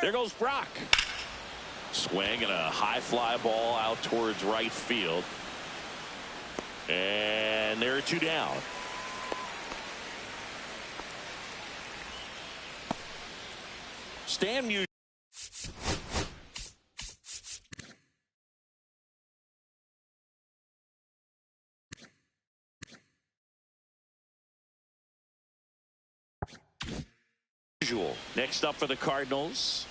There goes Brock. Swing and a high fly ball out towards right field. And there are 2 down. Stan Musial. Next up for the Cardinals.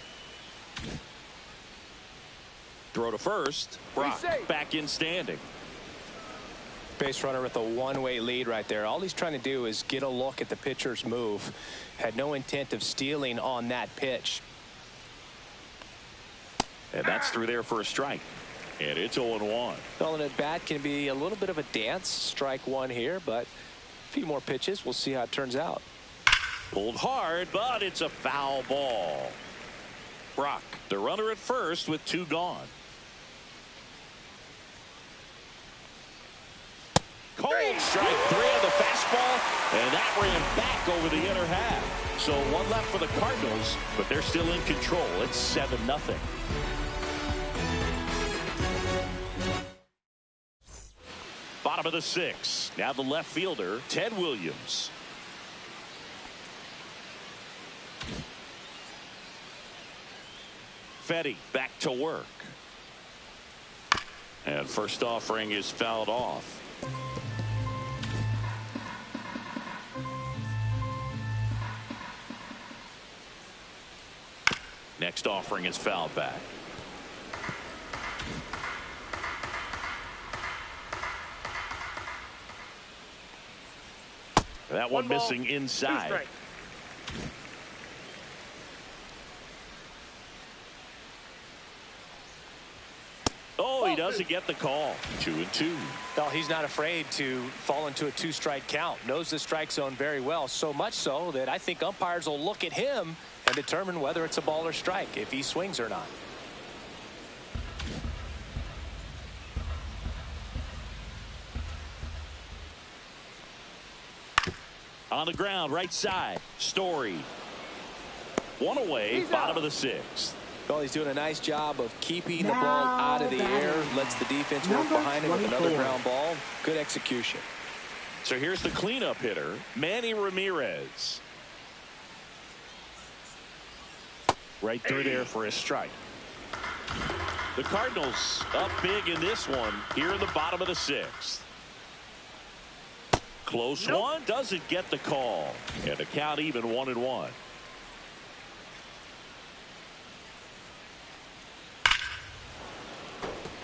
Throw to first. Brock back in standing.
Base runner with a one-way lead right there. All he's trying to do is get a look at the pitcher's move. Had no intent of stealing on that pitch.
And that's through there for a strike. And it's 0-1.
Well, an at-bat can be a little bit of a dance. Strike 1 here, but a few more pitches. We'll see how it turns out.
Pulled hard, but it's a foul ball. Brock, the runner at first with 2 gone. Cold strike 3 on the fastball, and that ran back over the inner half. So 1 left for the Cardinals, but they're still in control. It's 7-0. Bottom of the 6th. Now the left fielder, Ted Williams. Fetty back to work. And first offering is fouled off. Next offering is fouled back. That one missing inside. Oh, he doesn't get the call. 2-2.
No, he's not afraid to fall into a 2-strike count. Knows the strike zone very well. So much so that I think umpires will look at him and determine whether it's a ball or strike, if he swings or not.
On the ground, right side. Story. 1 away, bottom of the 6th.
Well, he's doing a nice job of keeping the ball out of the air. Lets the defense work behind him with another ground ball. Good execution.
So here's the cleanup hitter, Manny Ramirez. Right through there for a strike. The Cardinals up big in this one here in the bottom of the 6th. Close one, doesn't get the call. And the count even 1-1.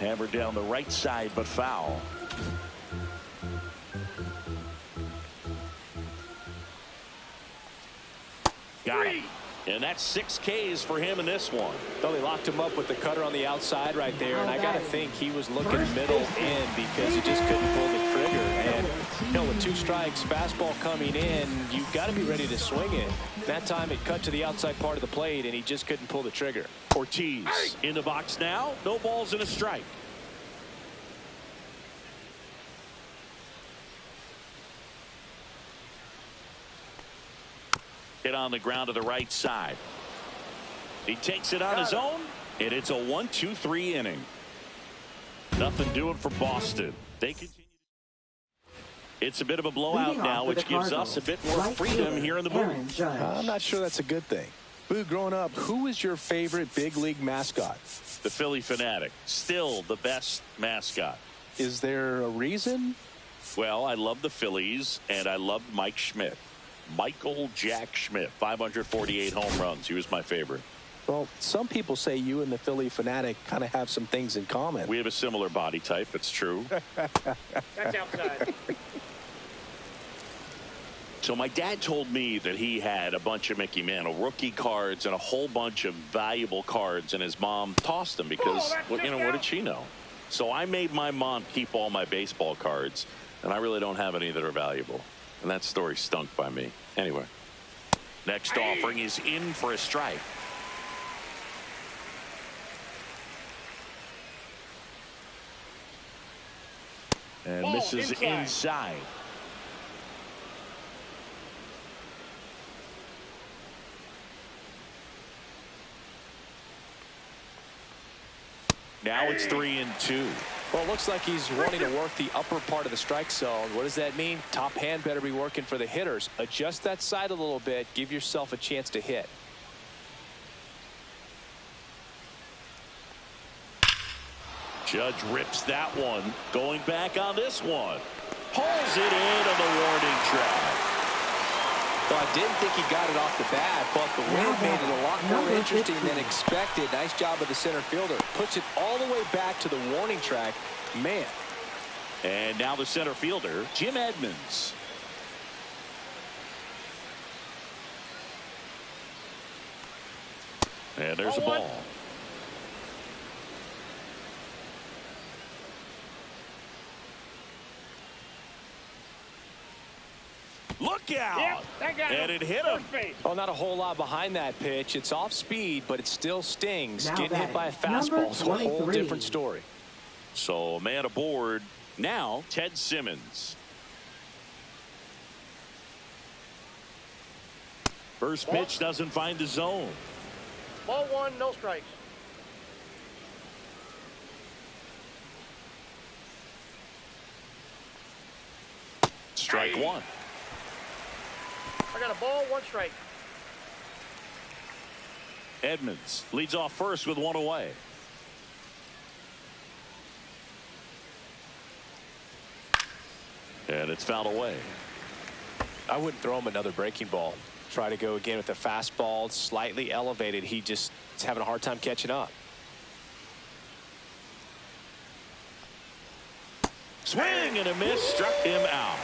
Hammered down the right side, but foul. Got it. And that's 6 Ks for him in this one.
Well, they locked him up with the cutter on the outside right there, and I got to think he was looking middle in because he just couldn't pull the trigger. And, you know, with 2 strikes, fastball coming in, you've got to be ready to swing it. That time it cut to the outside part of the plate, and he just couldn't pull the trigger.
Ortiz in the box now. No balls and a strike. Hit on the ground to the right side. He takes it on his own, and it's a 1-2-3 inning. Nothing doing for Boston. They continue. It's a bit of a blowout now, which gives us a bit more freedom here in the booth.
I'm not sure that's a good thing. Boo, growing up, who was your favorite big league mascot?
The Philly Fanatic. Still the best mascot.
Is there a reason?
Well, I love the Phillies, and I love Mike Schmidt. Michael Jack Schmidt, 548 home runs. He was my favorite.
Well, some people say you and the Philly Fanatic kind of have some things in common.
We have a similar body type. It's true.
That's outside.
So my dad told me that he had a bunch of Mickey Mantle rookie cards and a whole bunch of valuable cards, and his mom tossed them because, what did she know? So I made my mom keep all my baseball cards, and I really don't have any that are valuable. And that story stunk by me. Anyway, next offering is in for a strike. And
Ball
misses inside. Now it's 3-2.
Well, it looks like he's wanting to work the upper part of the strike zone. What does that mean? Top hand better be working for the hitters. Adjust that side a little bit. Give yourself a chance to hit.
Judge rips that one. Going back on this one. Pulls it in on the warning track.
Well, I didn't think he got it off the bat, but the wind made it a lot more interesting than expected. Nice job of the center fielder. Puts it all the way back to the warning track. Man.
And now the center fielder, Jim Edmonds. And there's a ball. Look out!
Yep,
and it hit him.
Oh, not a whole lot behind that pitch. It's off speed, but it still stings.
Now
Getting hit by a fastball is a whole different story.
So a man aboard. Now Ted Simmons. First pitch doesn't find the zone.
Ball one, no strikes.
Strike one.
I got a ball, one strike.
Edmonds leads off first with one away. And it's fouled away.
I wouldn't throw him another breaking ball. Try to go again with the fastball, slightly elevated. He just is having a hard time catching up.
Swing and a miss, struck him out.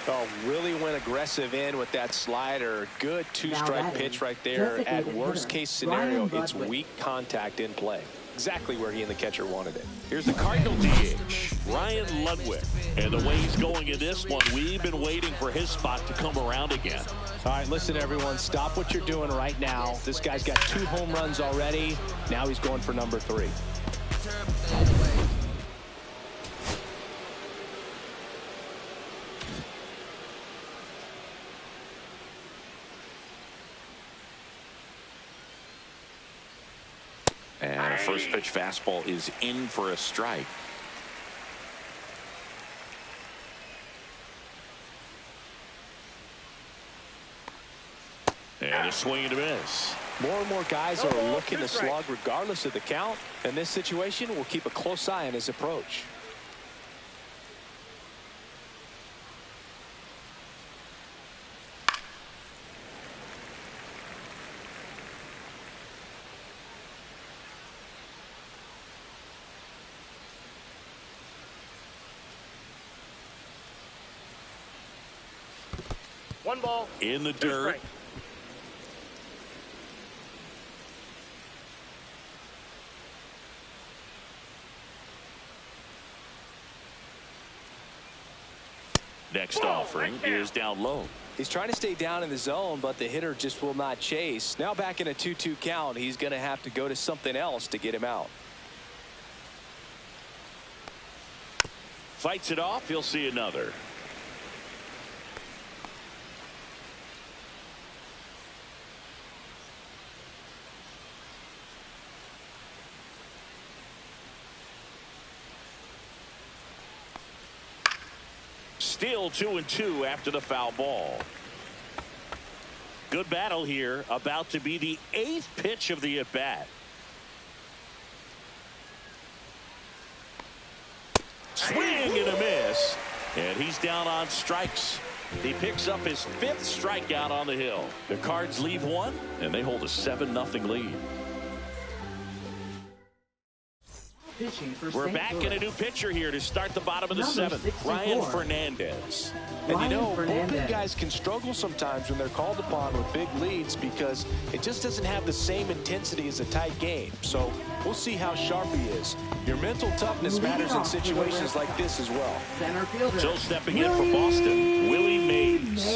Oh, really went aggressive in with that slider. Good two-strike pitch right there. At worst-case scenario, it's weak contact in play. Exactly where he and the catcher wanted it.
Here's the Cardinal DH, Ryan Ludwig. And the way he's going in this one, we've been waiting for his spot to come around again.
All right, listen, everyone. Stop what you're doing right now. This guy's got 2 home runs already. Now he's going for number 3.
And a first pitch fastball is in for a strike. And a swing and a miss.
More and more guys are looking to slug regardless of the count. In this situation, we'll keep a close eye on his approach.
One ball.
In the dirt. Next offering is down low.
He's trying to stay down in the zone, but the hitter just will not chase. Now back in a 2-2 count, he's going to have to go to something else to get him out.
Fights it off. He'll see another. Still 2-2 after the foul ball. Good battle here. About to be the 8th pitch of the at-bat. Swing and a miss. And he's down on strikes. He picks up his 5th strikeout on the hill. The Cards leave one, and they hold a 7-0 lead. We're back in a new pitcher here to start the bottom of the 7th. Ryan Fernandez.
And you know, bullpen guys can struggle sometimes when they're called upon with big leads because it just doesn't have the same intensity as a tight game. So we'll see how sharp he is. Your mental toughness matters in situations like this as well.
Center fielder.
So stepping in for Boston, Willie Mays.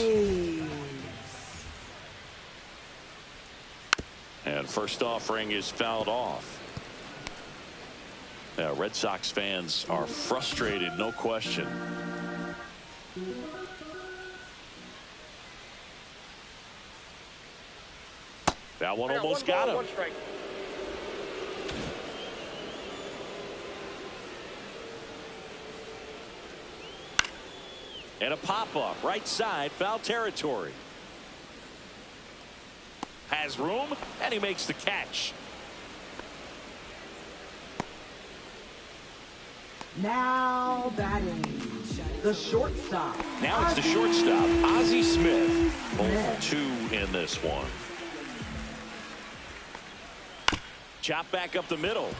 And first offering is fouled off. Red Sox fans are frustrated, no question. That one almost got him.
One strike.
And a pop-up, right side, foul territory. Has room, and he makes the catch.
Now batting, the shortstop.
Now it's the shortstop, Ozzie Smith. 0-2 in this one. Chop back up the middle.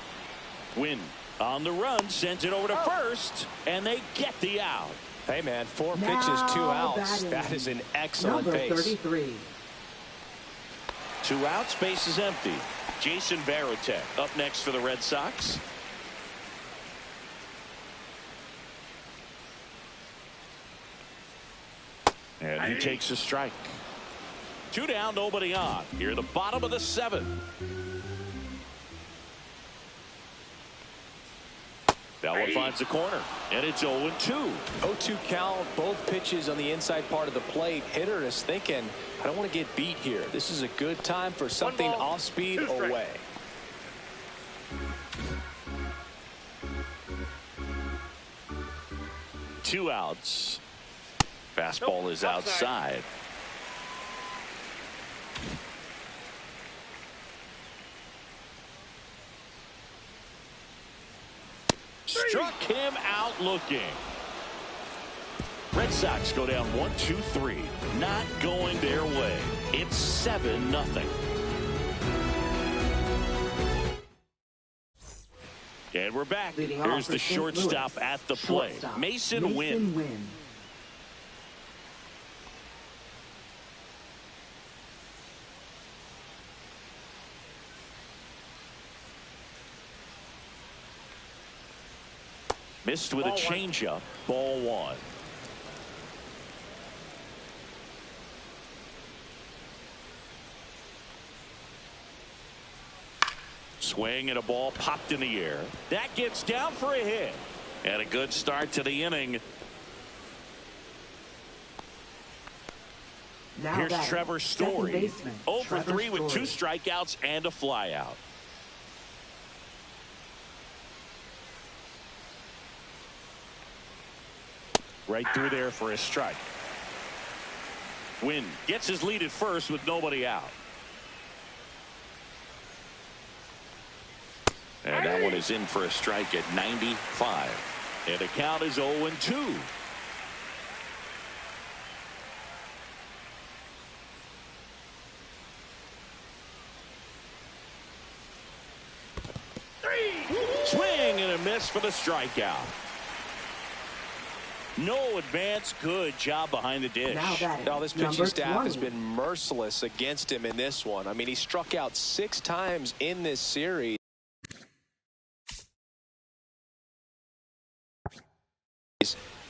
Win on the run, sends it over to first, and they get the out.
Hey, man, 4 pitches, 2 outs. That is an excellent
number
pace.
33.
2 outs, base is empty. Jason Varitek up next for the Red Sox. And he takes a strike. 2 down, nobody on. Here at the bottom of the 7th. That one finds the corner, and it's 0-2.
0-2 count, both pitches on the inside part of the plate. Hitter is thinking, I don't want to get beat here. This is a good time for something off speed away.
Two outs. Fastball is outside. Struck him out looking. Red Sox go down 1-2-3. Not going their way. It's 7-0. And we're back. Here's the shortstop at the plate. Mason Wynn. Missed with a changeup. Ball 1. Swing and a ball popped in the air. That gets down for a hit. And a good start to the inning. Here's Trevor Story. 0 for 3 with 2 strikeouts and a flyout. Right through there for a strike. Wynn gets his lead at first with nobody out. And that one is in for a strike at 95. And the count is 0-2. Swing and a miss for the strikeout. No advance. Good job behind the dish.
Now this pitching staff has been merciless against him in this one. I mean, he struck out 6 times in this series.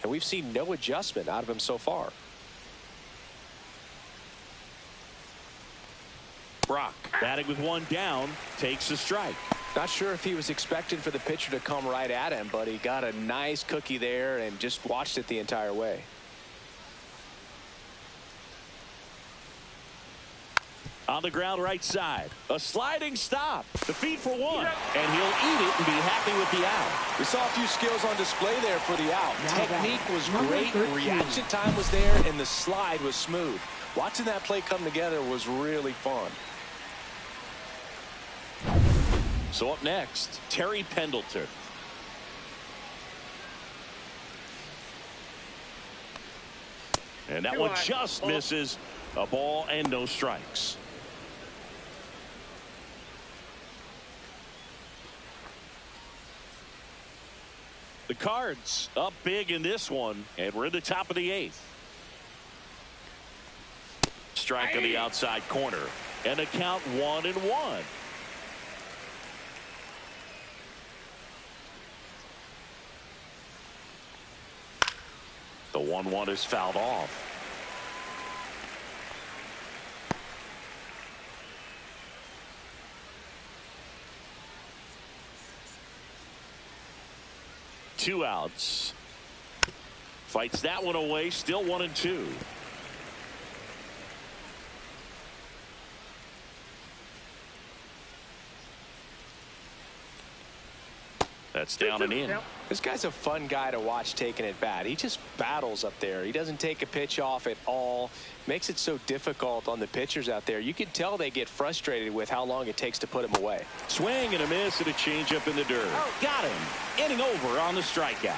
And we've seen no adjustment out of him so far.
Brock batting with 1 down, takes a strike.
Not sure if he was expecting for the pitcher to come right at him, but he got a nice cookie there and just watched it the entire way.
On the ground right side. A sliding stop. The feed for one. And he'll eat it and be happy with the out.
We saw a few skills on display there for the out. Technique was great.
13.
Reaction time was there. And the slide was smooth. Watching that play come together was really fun.
So up next, Terry Pendleton. And that one just misses. A ball and no strikes. The Cards up big in this one, and we're in the top of the 8th. Strike on the outside corner, and a count 1-1. The 1-1 is fouled off. Two outs. Fights that one away. Still 1-2. That's down and in.
This guy's a fun guy to watch taking at bat. He just battles up there. He doesn't take a pitch off at all. Makes it so difficult on the pitchers out there. You can tell they get frustrated with how long it takes to put him away.
Swing and a miss and a changeup in the dirt. Got him. Inning over on the strikeout.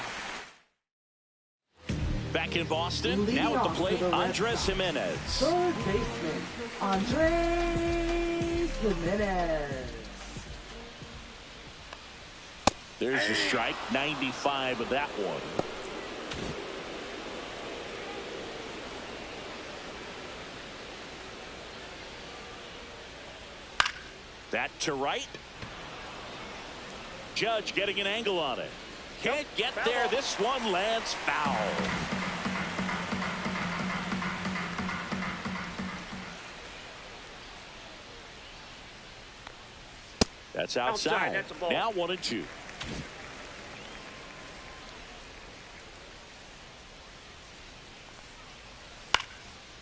Back in Boston. Now at the plate, Andres Jimenez.
Third baseman, Andres Jimenez.
There's the strike. 95 of that one. That to right. Judge getting an angle on it. Can't get there. This one lands foul. That's outside.
That's a ball.
Now 1-2.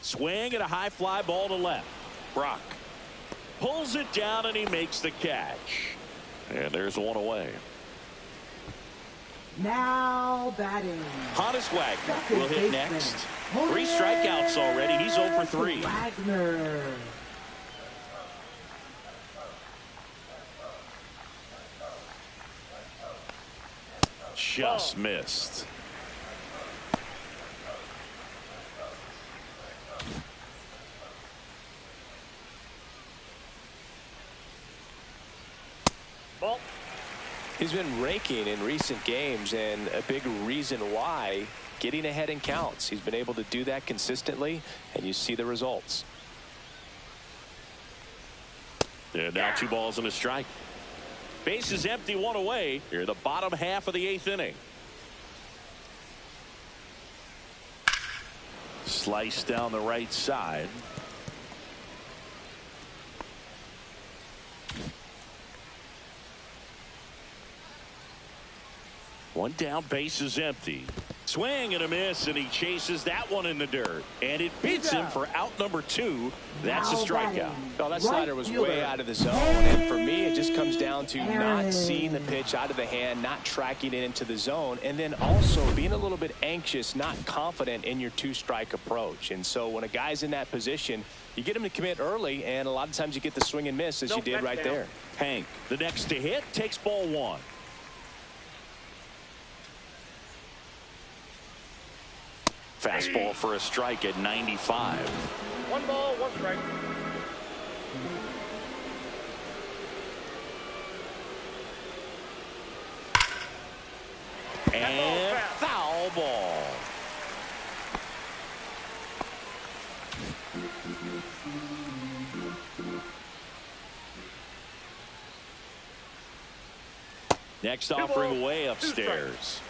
Swing and a high fly ball to left. Brock pulls it down and he makes the catch. And there's one away.
Now batting.
Honus Wagner
Second
will hit
baseman,
next. 3 strikeouts already. He's 0 for 3.
Wagner.
Just missed.
Ball.
He's been raking in recent games, and a big reason why, getting ahead in counts. He's been able to do that consistently, and you see the results.
And now 2 balls and a strike. Base is empty, 1 away. Here, the bottom half of the 8th inning. Slice down the right side. One down, base is empty. Swing and a miss, and he chases that one in the dirt. And it beats him for out number 2. That's a strikeout.
Well, that slider was way out of the zone, and for me, it just comes down to not seeing the pitch out of the hand, not tracking it into the zone, and then also being a little bit anxious, not confident in your 2-strike approach. And so when a guy's in that position, you get him to commit early, and a lot of times you get the swing and miss, as you did right there.
Hank, the next to hit, takes ball 1. Fastball for a strike at 95.
1 ball, 1 strike.
And foul ball. Next offering away upstairs.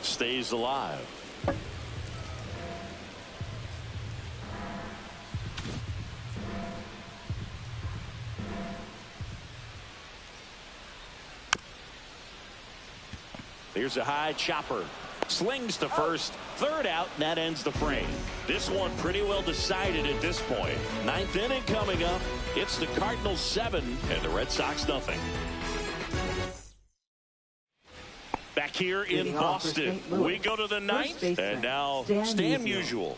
Stays alive. Here's a high chopper. Slings to first. Third out, and that ends the frame. This one pretty well decided at this point. Ninth inning coming up. It's the Cardinals 7 and the Red Sox nothing. Back here in Boston, we go to the ninth, and now Stan Musial.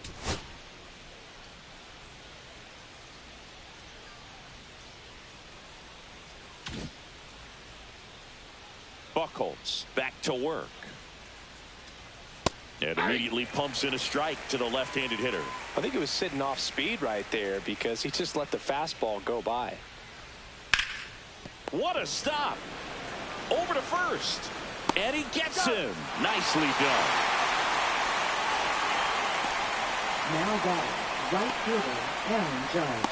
Buchholz back to work. And immediately pumps in a strike to the left-handed hitter.
I think he was sitting off speed right there because he just let the fastball go by.
What a stop. Over to first. And he gets him. Nicely done.
Now batting, right fielder, Aaron Judge.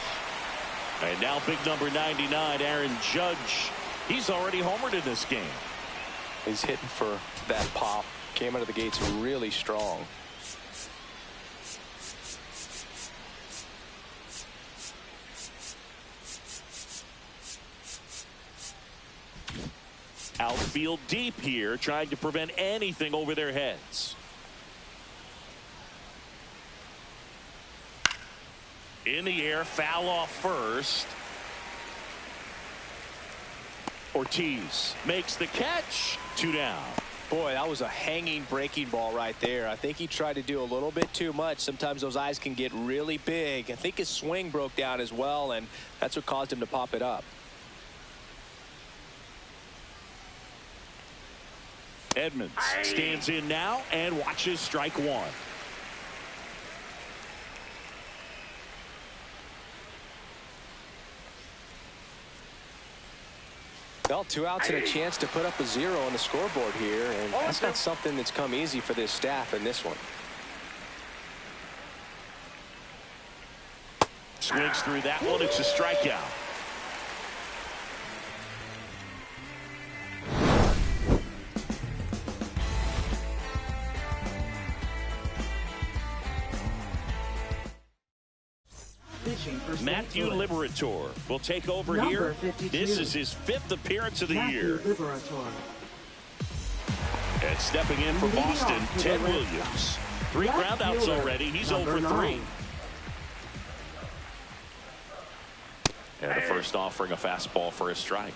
And now big number 99, Aaron Judge. He's already homered in this game.
He's hitting for that pop. Came out of the gates really strong.
Outfield deep here, trying to prevent anything over their heads. In the air, foul off first. Ortiz makes the catch. 2 down.
Boy, that was a hanging breaking ball right there. I think he tried to do a little bit too much. Sometimes those eyes can get really big. I think his swing broke down as well, and that's what caused him to pop it up.
Edmonds stands in now and watches strike one.
Well, 2 outs and a chance to put up a 0 on the scoreboard here, and that's not something that's come easy for this staff in this one.
Swings through that one. It's a strikeout. Matthew Liberator will take over here.
52.
This is his 5th appearance of the year.
Liberator.
And stepping in for Boston, Ted Williams. 3 groundouts already. He's over 3. And the first offering a fastball for a strike.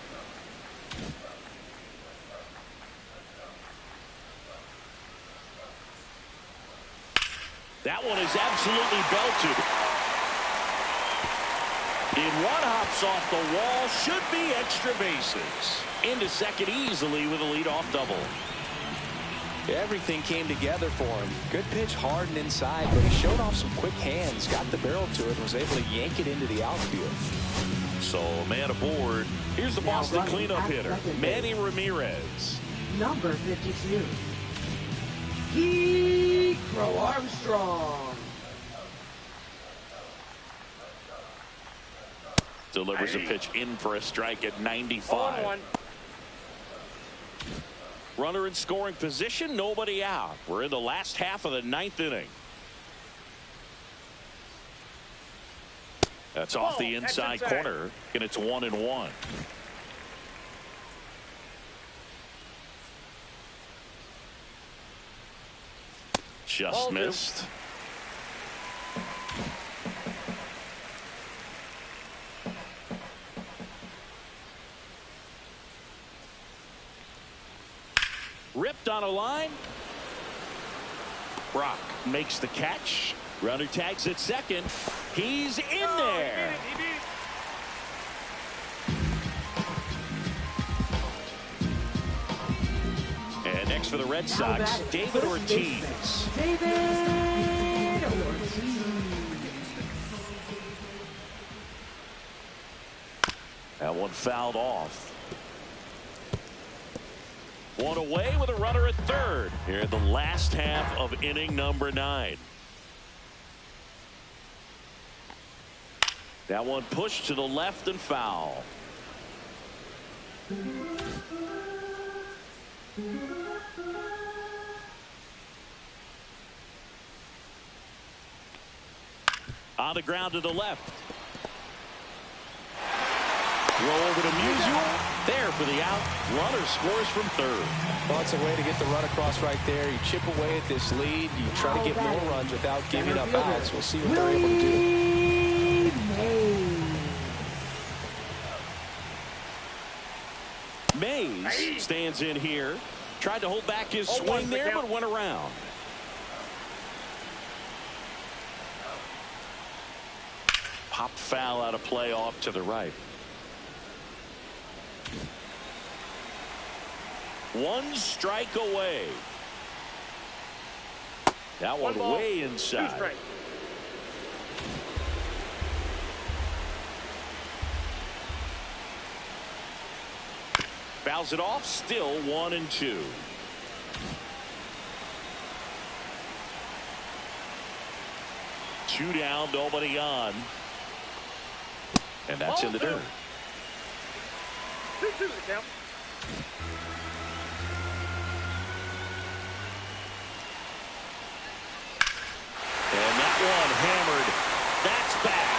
That one is absolutely belted. In one hops off the wall, should be extra bases. Into second easily with a leadoff double.
Everything came together for him. Good pitch, hard and inside, but he showed off some quick hands, got the barrel to it, and was able to yank it into the outfield.
So, man aboard. Here's the Boston cleanup hitter, Manny Ramirez.
Number 52. Crow Armstrong.
Delivers a pitch in for a strike at 95. Runner in scoring position, nobody out. We're in the last half of the 9th inning. That's off the inside corner, and it's 1-1. Just missed. Ripped on a line. Brock makes the catch. Runner tags at second. He's in there. And next for the Red Sox, David Ortiz.
David Ortiz.
That one fouled off. One away with a runner at third here in the last half of inning number 9. That one pushed to the left and foul. On the ground to the left. Throw over to Musial. There for the out. Runner scores from third.
Well, it's a way to get the run across right there. You chip away at this lead. You try to get more runs without giving up outs. We'll see what they're able to do.
Mays stands in here. Tried to hold back his swing there, but went around. Pop foul out of play off to the right. One strike away. That one way inside. Fouls it off. Still 1-2. Two down, nobody on. And that's in the dirt.
2-2 the count.
And that one hammered. That's back.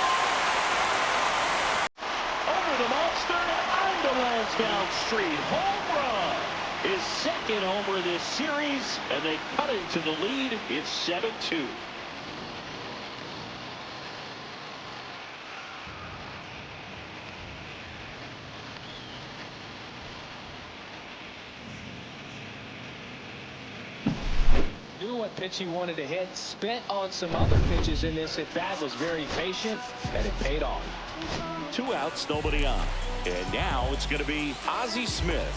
Over the monster and the rolls down street. Home run. His second homer this series, and they cut into the lead. It's 7-2.
Knew what pitch he wanted to hit, spent on some other pitches in this at bat, was very patient, and it paid off.
Two outs, nobody on. And now it's going to be Ozzie Smith.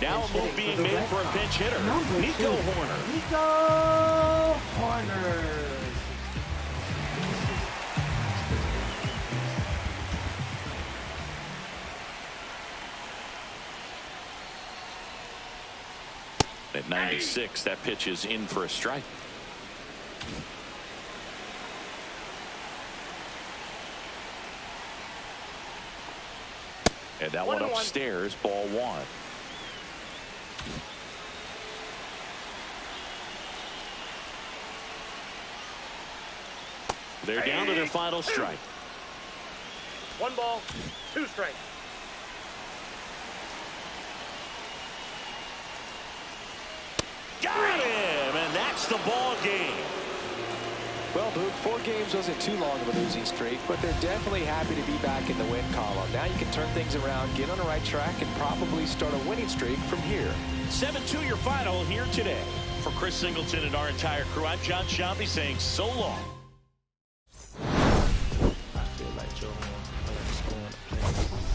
Now a move being made for a pinch hitter. Nico Horner.
Nico Horner.
At 96, that pitch is in for a strike. And that one upstairs, ball one. They're down to their final strike.
1 ball, 2 strikes.
Got him, and that's the ball game.
Well, Boog, 4 games wasn't too long of a losing streak, but they're definitely happy to be back in the win column. Now you can turn things around, get on the right track, and probably start a winning streak from here.
7-2 your final here today. For Chris Singleton and our entire crew, I'm John Shambi saying so long.
I feel like Joe. I like scoring the play.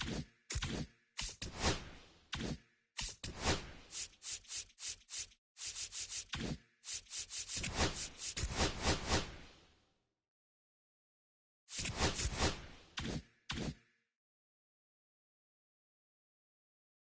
man.